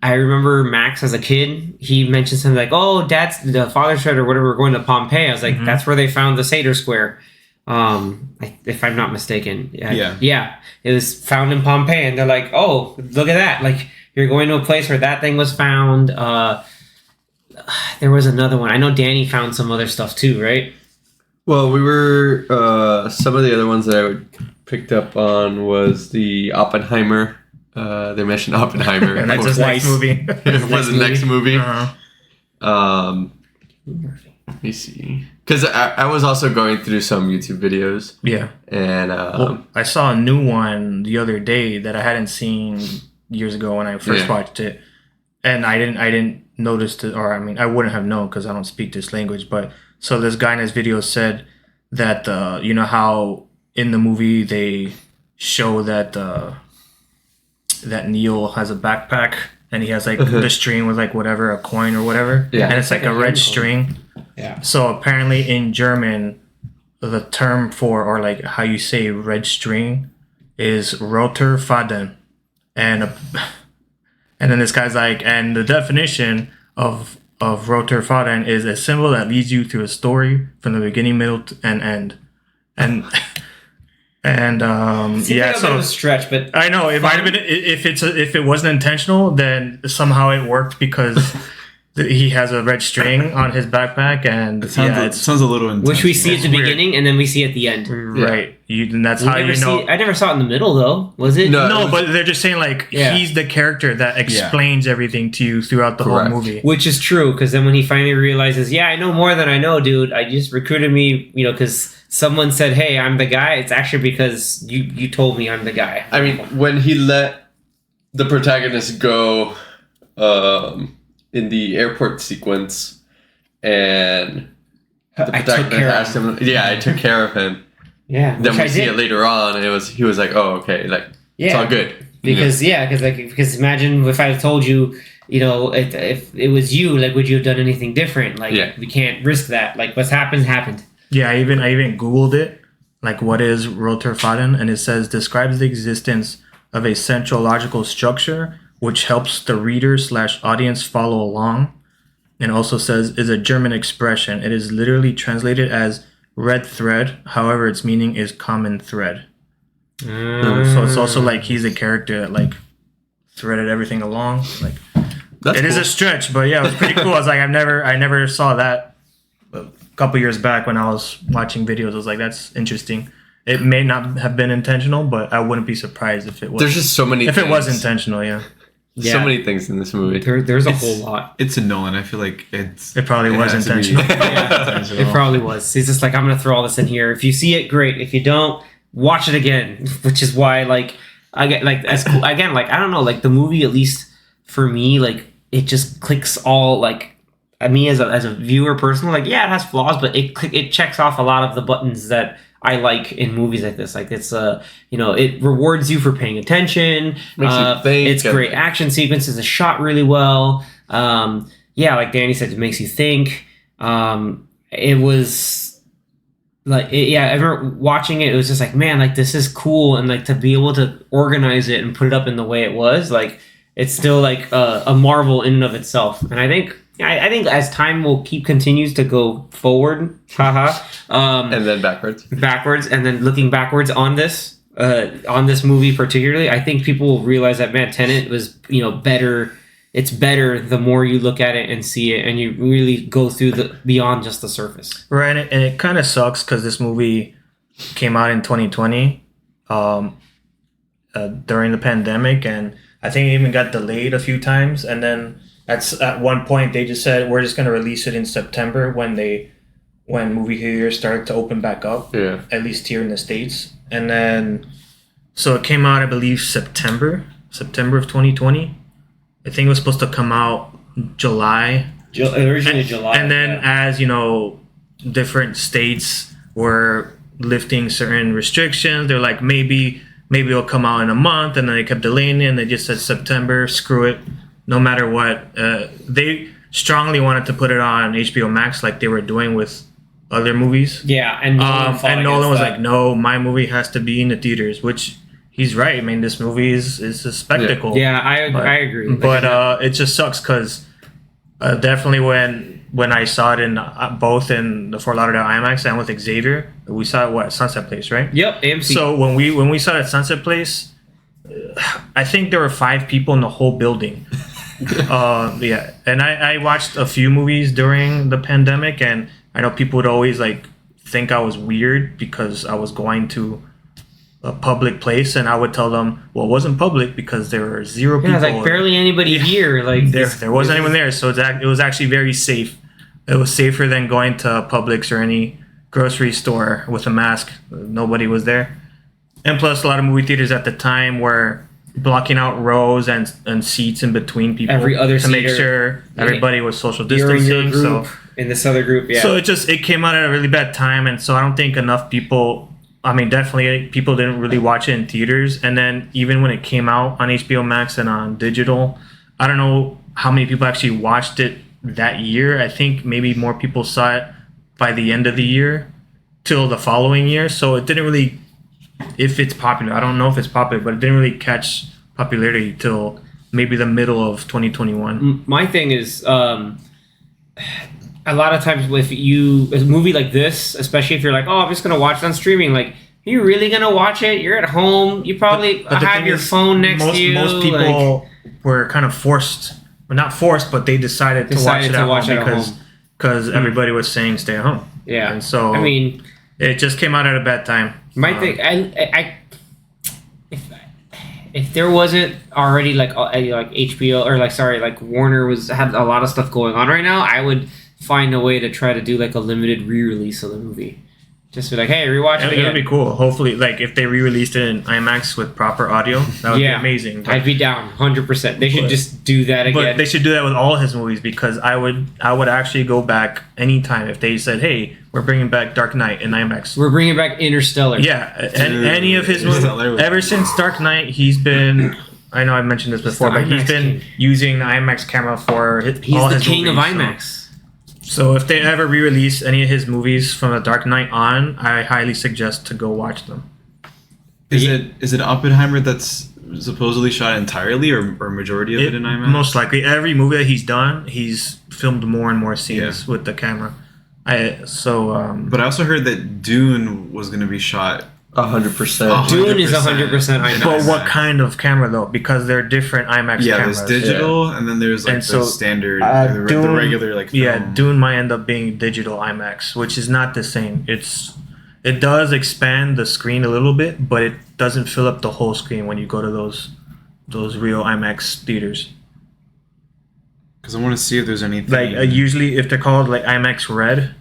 I remember Max as a kid, he mentioned something like, oh, the father said or whatever, we're going to Pompeii. I was like, that's where they found the sihT square. If I'm not mistaken. Yeah. It was found in Pompeii. And they're like, oh, look at that. Like, you're going to a place where that thing was found. There was another one. I know Danny found some other stuff too, right? Well, we were, some of the other ones that I picked up on was the Oppenheimer. They mentioned Oppenheimer. And that's his next movie. It was the next movie. Uh-huh. Let me see. Because I was also going through some YouTube videos. Yeah. And I saw a new one the other day that I hadn't seen years ago when I first watched it. And I didn't notice it, or I mean, I wouldn't have known because I don't speak this language. But so this guy in his video said that, you know how in the movie they show that that Neil has a backpack and he has like the string with like whatever, a coin or whatever. Yeah. And it's like a red string. Yeah. So apparently in German, the term for, or like how you say red string is roter Faden. And then this guy's like, and the definition of roter Faden is a symbol that leads you through a story from the beginning, middle, and end. And so a stretch, but I know it might have been if it wasn't intentional, then somehow it worked because he has a red string on his backpack, and it sounds a little intense. Which we see at the beginning and then we see at the end, right? And that's how you know. I never saw it in the middle though. Was it? No, but they're just saying like he's the character that explains everything to you throughout the whole movie, which is true. Because then when he finally realizes, I know more than I know, dude. I just recruited me, because someone said, hey, I'm the guy. It's actually because you told me I'm the guy. I mean, when he let the protagonist go in the airport sequence, and the protagonist asked him, I took care of him. Yeah. Then we see it later on, and he was like, oh, okay, like, it's all good. Because imagine if I had told you, if it was you, like, would you have done anything different? Like, we can't risk that. Like, what's happened. Yeah, I even Googled it, like what is roter Faden, and it says describes the existence of a central logical structure which helps the reader/audience follow along, and also says is a German expression. It is literally translated as red thread. However, its meaning is common thread. So it's also like he's a character that like threaded everything along. Like it is a stretch, but yeah, it was pretty cool. I was like, I never saw that. A couple years back when I was watching videos, I was like, that's interesting. It may not have been intentional, but I wouldn't be surprised if it was. There's just so many things. It was intentional, so many things in this movie. There's a whole lot. It's a Nolan. I feel like it probably was intentional. It probably was. He's just like, I'm going to throw all this in here. If you see it, great. If you don't, watch it again, which is why like I get like as cool again, like I don't know, like the movie, at least for me, like it just clicks all like me as a viewer personally, like yeah, it has flaws, but it checks off a lot of the buttons that I like in movies like this. Like it's it rewards you for paying attention. Makes you think. It's great action sequences. It's shot really well. Yeah, like Danny said, it makes you think. It was like I remember watching it. It was just like, man, like this is cool, and like to be able to organize it and put it up in the way it was, like it's still like a marvel in and of itself. And I think as time will continues to go forward, and then backwards, and then looking backwards on this movie particularly, I think people will realize that, man, Tenet was better. It's better the more you look at it and see it, and you really go through beyond just the surface. Right, and it kind of sucks because this movie came out in 2020 during the pandemic, and I think it even got delayed a few times, and then at one point they just said we're just going to release it in September when movie theaters started to open back up, at least here in the States. And then so it came out, I believe, September of 2020. I think it was supposed to come out originally July. And then as different states were lifting certain restrictions, they're like maybe it'll come out in a month, and then they kept delaying it, and they just said September, screw it, no matter what. They strongly wanted to put it on HBO Max like they were doing with other movies. Yeah, and Nolan was like, no, my movie has to be in the theaters, which he's right. I mean, this movie is a spectacle. Yeah, I agree. But it just sucks because definitely when I saw it in both in the Fort Lauderdale IMAX and with Xavier, we saw it at Sunset Place, right? Yep, AMC. So when we saw it at Sunset Place, I think there were 5 people in the whole building. And I watched a few movies during the pandemic, and I know people would always like think I was weird because I was going to a public place, and I would tell them, well, it wasn't public because there were 0 people. Yeah, like barely anybody here. Like there wasn't anyone there, so it was actually very safe. It was safer than going to Publix or any grocery store with a mask. Nobody was there. And plus, a lot of movie theaters at the time were blocking out rows and seats in between people every other to make sure everybody was social distancing. In your group, in this other group, yeah. So it came out at a really bad time, and so I don't think enough people. I mean, definitely people didn't really watch it in theaters, and then even when it came out on HBO Max and on digital, I don't know how many people actually watched it that year. I think maybe more people saw it by the end of the year till the following year. So it didn't really, if it's popular, I don't know if it's popular, but it didn't really catch popularity till maybe the middle of 2021. My thing is, a lot of times with a movie like this, especially if you're like, oh, I'm just going to watch it on streaming, like, are you really going to watch it? You're at home. You probably have your phone next to you. Most people were kind of forced, well, not forced, but they decided to watch it at home because everybody was saying stay at home. Yeah. And so, I mean, it just came out at a bad time. My thing, if there wasn't already like HBO or like Warner had a lot of stuff going on right now, I would find a way to try to do like a limited re-release of the movie. Just be like, hey, rewatch it again. It would be cool. Hopefully, like if they re-released it in IMAX with proper audio, that would be amazing. But I'd be down 100%. They should just do that again. But they should do that with all his movies, because I would actually go back anytime if they said, hey, we're bringing back Dark Knight in IMAX. We're bringing back Interstellar. Yeah, and any of his movies. Ever since Dark Knight, he's been. I know I've mentioned this before, but he's been using the IMAX camera for all his movies. He's the king of IMAX. So if they ever re-release any of his movies from The Dark Knight on, I highly suggest to go watch them. Is it Oppenheimer that's supposedly shot entirely or majority of it in IMAX? Most likely. Every movie that he's done, he's filmed more and more scenes with the camera. But I also heard that Dune was going to be shot 100%. Dune is 100% IMAX. But what kind of camera though? Because they're different IMAX cameras. Yeah, there's digital, and then there's like the standard, the regular like film. Yeah, Dune might end up being digital IMAX, which is not the same. It does expand the screen a little bit, but it doesn't fill up the whole screen when you go to those real IMAX theaters. Because I want to see if there's anything. Like usually, if they're called like IMAX Red,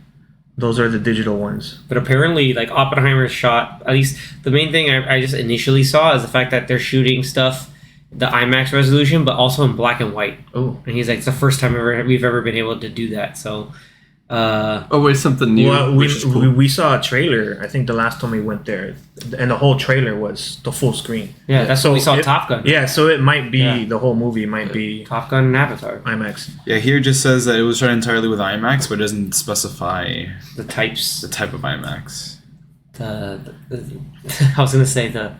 Those are the digital ones. But apparently, like Oppenheimer's shot, at least the main thing I just initially saw is the fact that they're shooting stuff the IMAX resolution, but also in black and white. Oh, And he's like, it's the first time we've ever been able to do that. So, Always something new. well, which is cool. we saw a trailer. I think the last time we went there, and the whole trailer was the full screen. yeah, that's what we saw it- Top Gun. Yeah, so it might be Yeah. the whole movie might be Top Gun and Avatar. IMAX. Yeah, here it just says that it was shot entirely with IMAX, but it doesn't specify The types. the type of IMAX. The I was gonna say the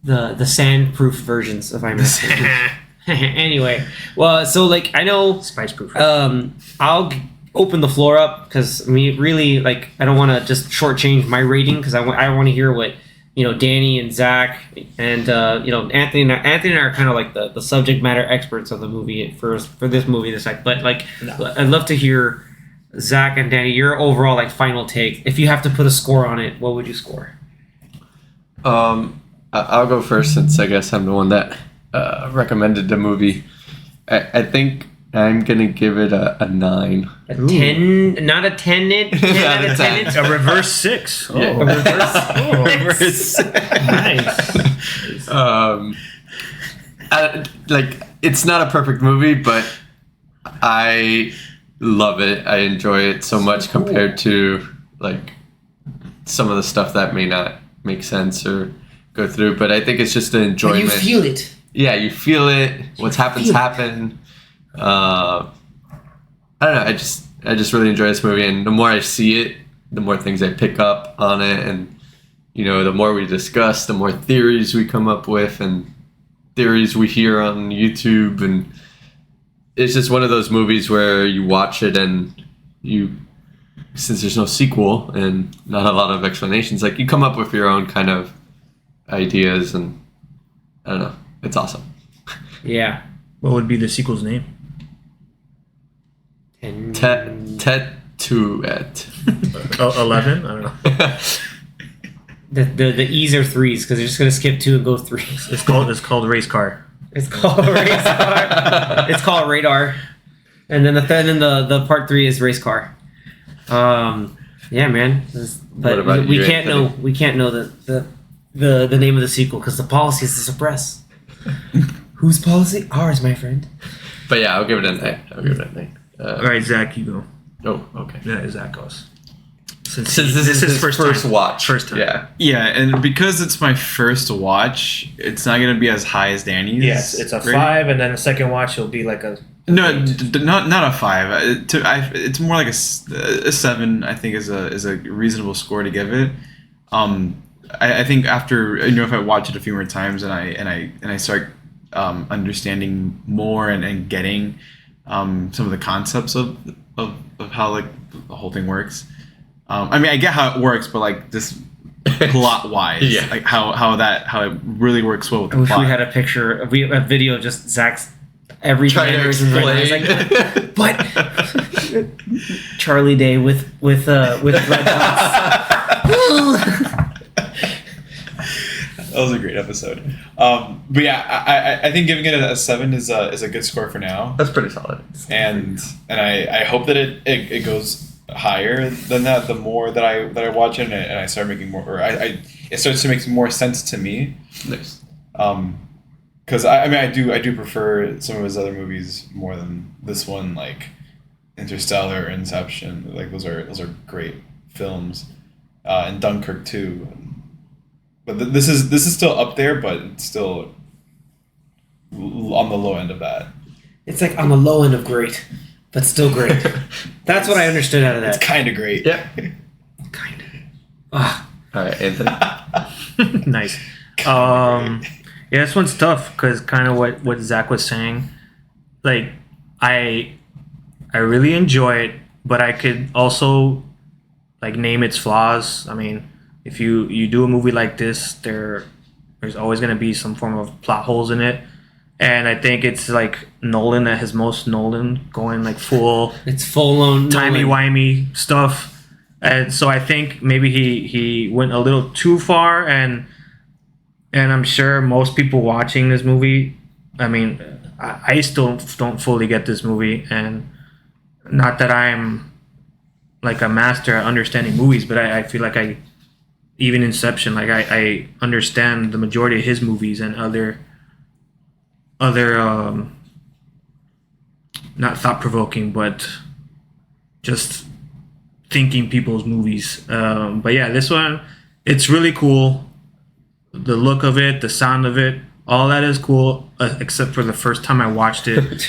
sandproof versions of IMAX. Anyway, well, so like I know Spice proof. I'll open the floor up because I mean, really, like I don't want to just shortchange my rating because I want to hear what Danny and Zach and Anthony and I are kind of like the subject matter experts of the movie for this movie this night. But like, I'd love to hear Zach and Danny your overall like final take. If you have to put a score on it, what would you score? I'll go first since I guess I'm the one that recommended the movie. I think I'm gonna give it a 9. A 10, not a 10. 10 out of 10. A reverse 6. Oh, Yeah. A reverse. nice. Like it's not a perfect movie, but I love it. I enjoy it so much compared to like some of the stuff that may not make sense or go through. But I think it's just an enjoyment. You feel it. Yeah, you feel it. What's happened happen. I don't know. I just really enjoy this movie, and the more I see it, the more things I pick up on it, and the more we discuss, the more theories we come up with, and theories we hear on YouTube, and it's just one of those movies where you watch it and since there's no sequel and not a lot of explanations, like you come up with your own kind of ideas, and I don't know. It's awesome. Yeah. What would be the sequel's name? Tenet. 11? I don't know. The E's are 3s because they're just gonna skip 2 and go 3. It's called Race Car. It's called race car. It's called radar, and then the part 3 is race car. Yeah, man. But What about we you, can't Anthony? know. We can't know the name of the sequel because the policy is to suppress. Whose policy? Ours, my friend. But yeah, I'll give it a 9. All right, Zach, you go. Oh, okay. Yeah, Zach goes. Since this is his first time. watch. First time. Yeah. Yeah, and because it's my first watch, it's not gonna be as high as Danny's. Yes, it's a rating. 5, and then the second watch will be like a. No, not a 5. It's more like a 7. I think is a reasonable score to give it. I think after if I watch it a few more times and I start understanding more and getting some of the concepts of how like the whole thing works. I mean, I get how it works, but like just plot wise, Yeah. like how it really works well with I the wish plot. we had a video of just Zach's every Trying to mannerisms right now. explain. It's like, but Charlie Day with red dots. That was a great episode. But yeah, I think giving it a 7 is a good score for now, That's pretty solid. and I hope that it goes higher than that. The more that I watch it and I start making more, or it starts to make more sense to me. Nice. Because I mean I do prefer some of his other movies more than this one, like Interstellar or Inception. Like those are great films, and Dunkirk too. But this is still up there, but it's still on the low end of that. It's like on the low end of great, but still great. That's what I understood out of that. It's kind of great. Yeah. Kind of. Ah, All right, Anthony. Nice. Yeah, this one's tough because kind of what Zach was saying. Like, I really enjoy it, but I could also like name its flaws. I mean, if you do a movie like this, there's always going to be some form of plot holes in it. And I think it's like Nolan at his most Nolan, going like full it's full on timey-wimey stuff. And so I think maybe he went a little too far, and I'm sure most people watching this movie, I mean, I still don't fully get this movie, and not that I'm like a master at understanding movies, but I feel like even Inception, like I understand the majority of his movies and other not thought provoking, but just thinking people's movies. But yeah, this one, it's really cool. The look of it, the sound of it, all that is cool, except for the first time I watched it.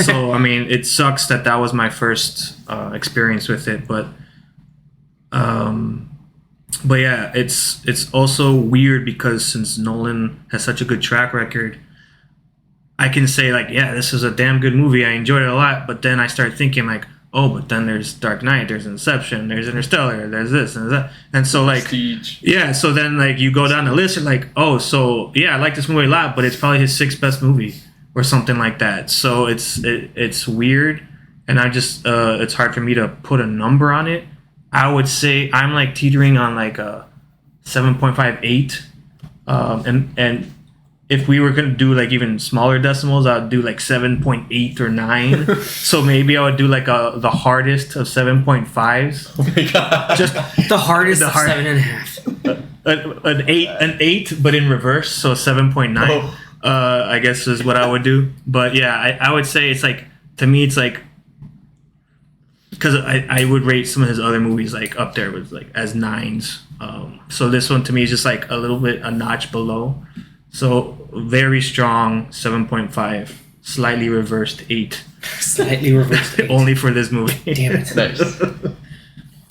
So I mean, it sucks that was my first experience with it, but yeah, it's also weird because since Nolan has such a good track record, I can say like, yeah, this is a damn good movie. I enjoyed it a lot, but then I start thinking like, oh, but then there's Dark Knight, there's Inception, there's Interstellar, there's this and that, and so like, Prestige. yeah. So then like you go down the list, you're like, oh, so yeah, I like this movie a lot, but it's probably his 6th best movie or something like that. So it's weird, and I just it's hard for me to put a number on it. I would say I'm like teetering on like a 7.58, and if we were going to do like even smaller decimals, I'd do like 7.8 or 9. So maybe I would do like the hardest of 7.5s. Oh my god. Just The hardest of hard- 7.5. an 8, but in reverse. So 7.9, I guess is what I would do. But yeah, I would say it's like, to me, it's like, because I would rate some of his other movies like up there with like as 9s. So this one to me is just like a little bit a notch below. So very strong 7.5, slightly reversed 8. Slightly reversed. 8. Only for this movie. Damn it. Nice.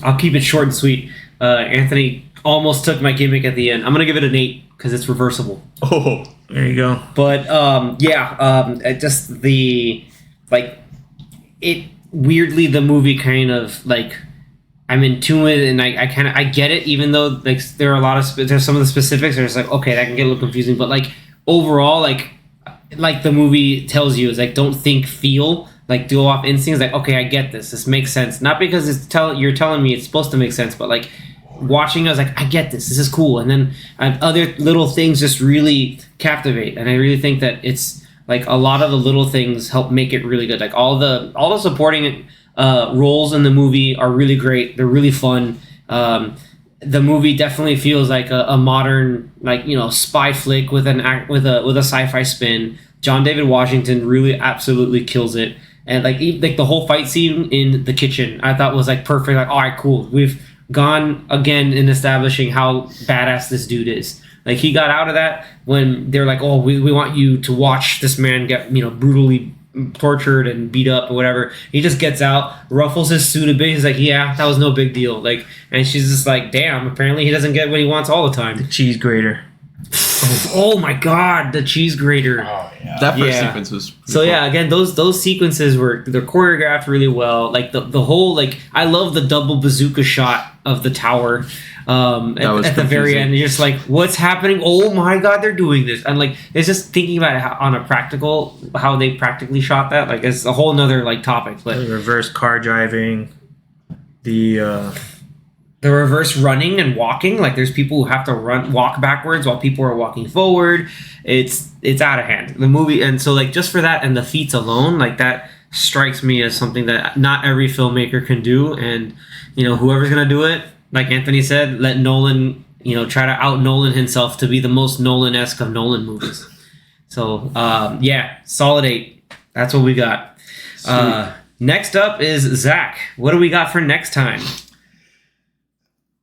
I'll keep it short and sweet. Anthony almost took my gimmick at the end. I'm gonna give it an 8 because it's reversible. Oh. There you go. But just the like it weirdly the movie kind of like I'm into it and I get it, even though like there are a lot of there's some of the specifics that are just like okay, that can get a little confusing, but like overall like the movie tells you is like don't think, feel, like go off instincts, like okay, I get this makes sense, not because you're telling me it's supposed to make sense, but like watching I was like I get this is cool, and then other little things just really captivate, and I really think that it's like a lot of the little things help make it really good. Like all the supporting roles in the movie are really great. They're really fun. The movie definitely feels like a modern, like spy flick with a sci-fi spin. John David Washington really absolutely kills it, and like the whole fight scene in the kitchen I thought was like perfect. Like all right, cool. We've gone again in establishing how badass this dude is. Like he got out of that when they're like, oh, we want you to watch this man get brutally tortured and beat up or whatever. He just gets out, ruffles his suit a bit. He's like, yeah, that was no big deal. Like, and she's just like, damn, apparently he doesn't get what he wants all the time. The cheese grater. Oh my god, the cheese grater. Oh yeah. That first Yeah. sequence was So yeah, again, those sequences they're choreographed really well. Like the whole like I love the double bazooka shot of the tower. At the very end, you're just like, what's happening? Oh my god, they're doing this. And like it's just thinking about it how they practically shot that. Like it's a whole nother like topic. But The reverse car driving. The reverse running and walking, like there's people who have to walk backwards while people are walking forward. It's out of hand, the movie. And so like just for that and the feats alone, like that strikes me as something that not every filmmaker can do. And whoever's gonna do it, like Anthony said, let Nolan try to out Nolan himself to be the most Nolan-esque of Nolan movies. So solid 8. That's what we got. Next up is Zach. What do we got for next time?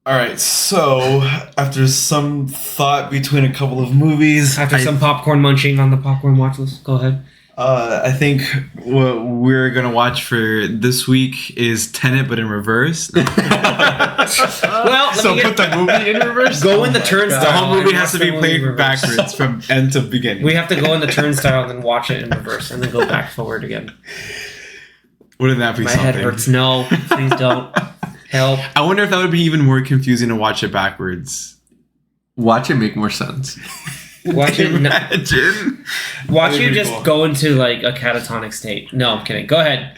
All right, so after some thought between a couple of movies, After some popcorn munching on the popcorn watch list, go ahead. I think what we're gonna watch for this week is Tenet, but in reverse. Well, So put the movie in reverse? go in the turnstile. The whole movie and has to watch be the movie in played reverse. backwards from end to beginning. We have to go in the turnstile and then watch it in reverse and then go back forward again. Wouldn't that be My something? head hurts. No, please don't. Help. I wonder if that would be even more confusing to watch it backwards. Watch it make more sense. Watch it. Imagine. Watch That'd you be just cool. go into like a catatonic state. No, I'm kidding. Go ahead.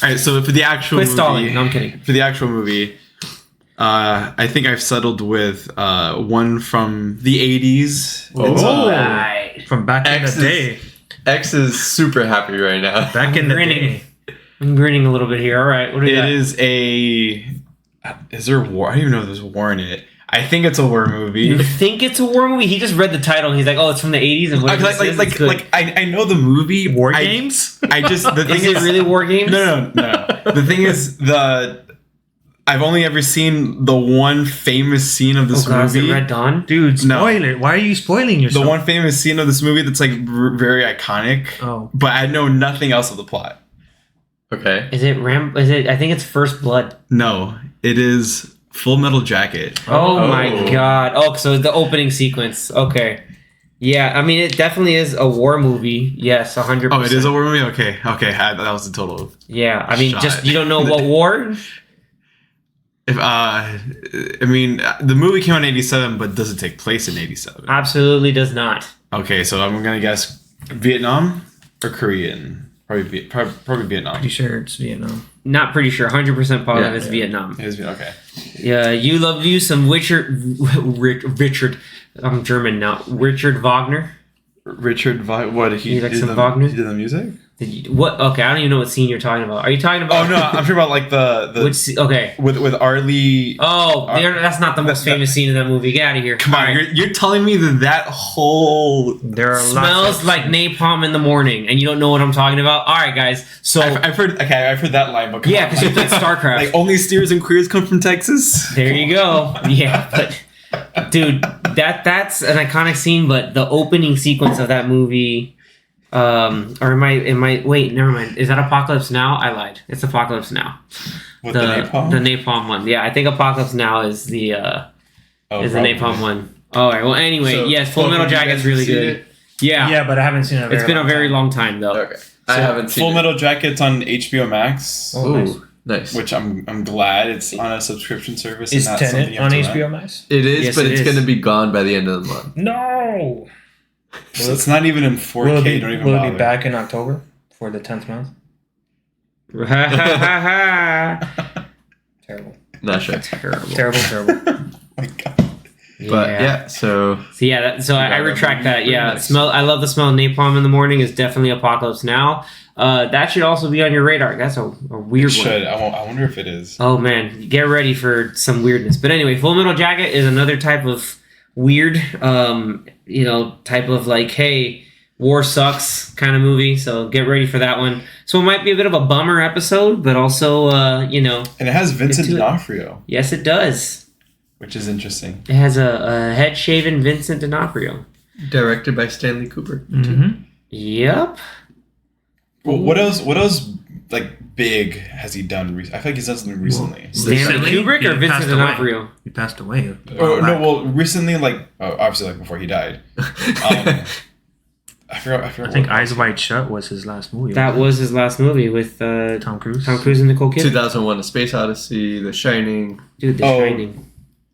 All right, so for the actual Quit movie, stalling. No, I'm kidding. For the actual movie, I think I've settled with one from the 80s. It's, Right. from back in X the day. X is super happy right now. Back in the Grinning. day. I'm grinning a little bit here. All right. What do we It got? is a Is there war? I don't even know if there's war in it. I think it's a war movie. You think it's a war movie? He just read the title and he's like, "Oh, it's from the '80s." And what I know the movie War Games. I just the thing is it really War Games? No. The thing is I've only ever seen the one famous scene of this God, is movie. it Red Dawn? Dude, spoil it. Why are you spoiling yourself? The one famous scene of this movie that's like very iconic. Oh. But I know nothing else of the plot. Okay. Is it Is it? I think it's First Blood. No, it is Full Metal Jacket. Oh my God! Oh, so the opening sequence. Okay. Yeah, I mean, it definitely is a war movie. Yes, 100%. Oh, it is a war movie? Okay. That was the total. Yeah, I mean, shot. just you don't know what war? I mean, the movie came out in 87, but does it take place in 87? Absolutely does not. Okay, so I'm gonna guess Vietnam or Korean. Probably Vietnam. Pretty sure it's Vietnam. Not pretty sure. 100% positive it's Vietnam. It is okay. Yeah, you love you some Richard. I'm German now. Richard Wagner. What You like some Wagner? He did the music? What? Okay, I don't even know what scene you're talking about. Are you talking about? Oh no, I'm sure about like the Which okay. with Arlie. Oh, that's not the most famous scene in that movie. Get out of here. Come on, you're telling me that whole There are smells like napalm in the morning, and you don't know what I'm talking about. All right, guys. So I've heard that line, but yeah, because you played StarCraft. Like only steers and queers come from Texas. There you go. Yeah, but dude, that's an iconic scene. But the opening sequence of that movie. Or am I wait, never mind. Is that Apocalypse Now? I lied. It's Apocalypse Now. With the napalm? The napalm one. Yeah, I think Apocalypse Now is the napalm one. All right. Well, anyway, So, yes, Full Metal Jacket's really good. Yeah. Yeah, but I haven't seen it. It's been a very long time though. Okay. I haven't seen Full Metal Jacket's on HBO Max, Ooh, nice. which I'm glad it's on a subscription service. Is and not something Tenet you have on to HBO rent. Max? It is, Yes, but it it's is. going to be gone by the end of the month. No. So it's not even in 4K. Will it be, don't even will it bother. be back in October for the 10th month? Terrible. Not sure. Terrible. Terrible. Oh my God. But yeah, so So yeah, I retract that. Yeah, Nice. I love the smell of napalm in the morning. Is definitely Apocalypse Now. That should also be on your radar. That's a weird It one. should. I wonder if it is. Oh man, get ready for some weirdness. But anyway, Full Metal Jacket is another type of weird, type of like, hey, war sucks kind of movie. So get ready for that one. So it might be a bit of a bummer episode, but also, And it has Vincent Into it. D'Onofrio, yes, it does. which is interesting. It has a head shaven Vincent D'Onofrio. directed by Stanley Kubrick. Mm-hmm. Yep. Well, what else like big has he done? I feel like he's done something recently. Stanley Recently, Kubrick or he Vincent passed away. D'Onofrio? He passed away. Recently, like obviously, like before he died. I forgot. I think Eyes Wide Shut was his last movie. That was his last movie with Tom Cruise. Tom Cruise and Nicole Kidman. 2001: A Space Odyssey, The Shining. Dude, The Oh. Shining.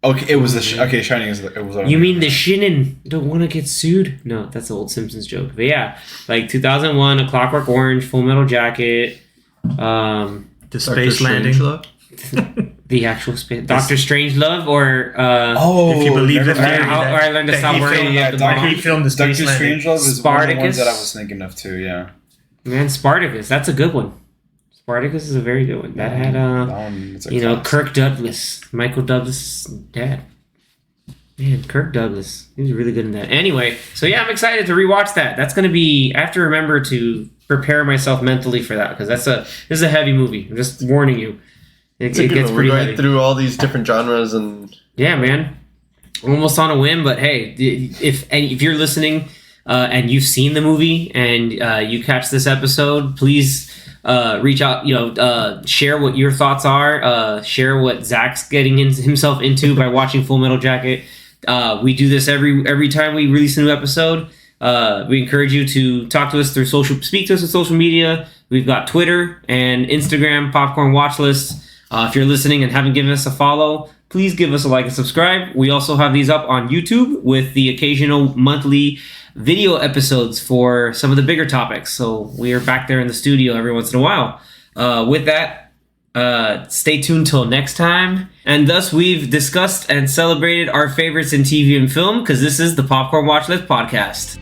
Okay, it was okay. Shining is it was. You mean The Shinin? Don't want to get sued? No, that's an old Simpsons joke. But yeah, like 2001, A Clockwork Orange, Full Metal Jacket, The Dr. Space Landing. Strangelove? the actual space, Doctor Strangelove, or If you believe never the theory mind. How I Learned to that Stop he Worrying filmed- About the Doctor- Bomb. he filmed the Doctor Space Landing. Strangelove is one of the ones Spartacus. that I was thinking of too. Yeah, Man, Spartacus, that's a good one. Spartacus is a very good one. That had that one, it's a classic. Kirk Douglas, Michael Douglas' dad. Man, Kirk Douglas, he was really good in that. Anyway, so yeah, I'm excited to rewatch that. That's gonna be. I have to remember to prepare myself mentally for that because this is a heavy movie. I'm just warning you. It It's a good gets one. pretty We're going heavy. through all these different genres and Yeah, man. Almost on a whim, but hey, if you're listening and you've seen the movie and you catch this episode, please reach out. Share what your thoughts are. Share what Zach's getting himself into by watching Full Metal Jacket. We do this every time we release a new episode. We encourage you to talk to us speak to us on social media. We've got Twitter and Instagram, Popcorn Watchlist. If you're listening and haven't given us a follow, please give us a like and subscribe. We also have these up on YouTube with the occasional monthly video episodes for some of the bigger topics. So we are back there in the studio every once in a while. With that, stay tuned till next time. And thus, we've discussed and celebrated our favorites in TV and film because this is the Popcorn Watchlist podcast.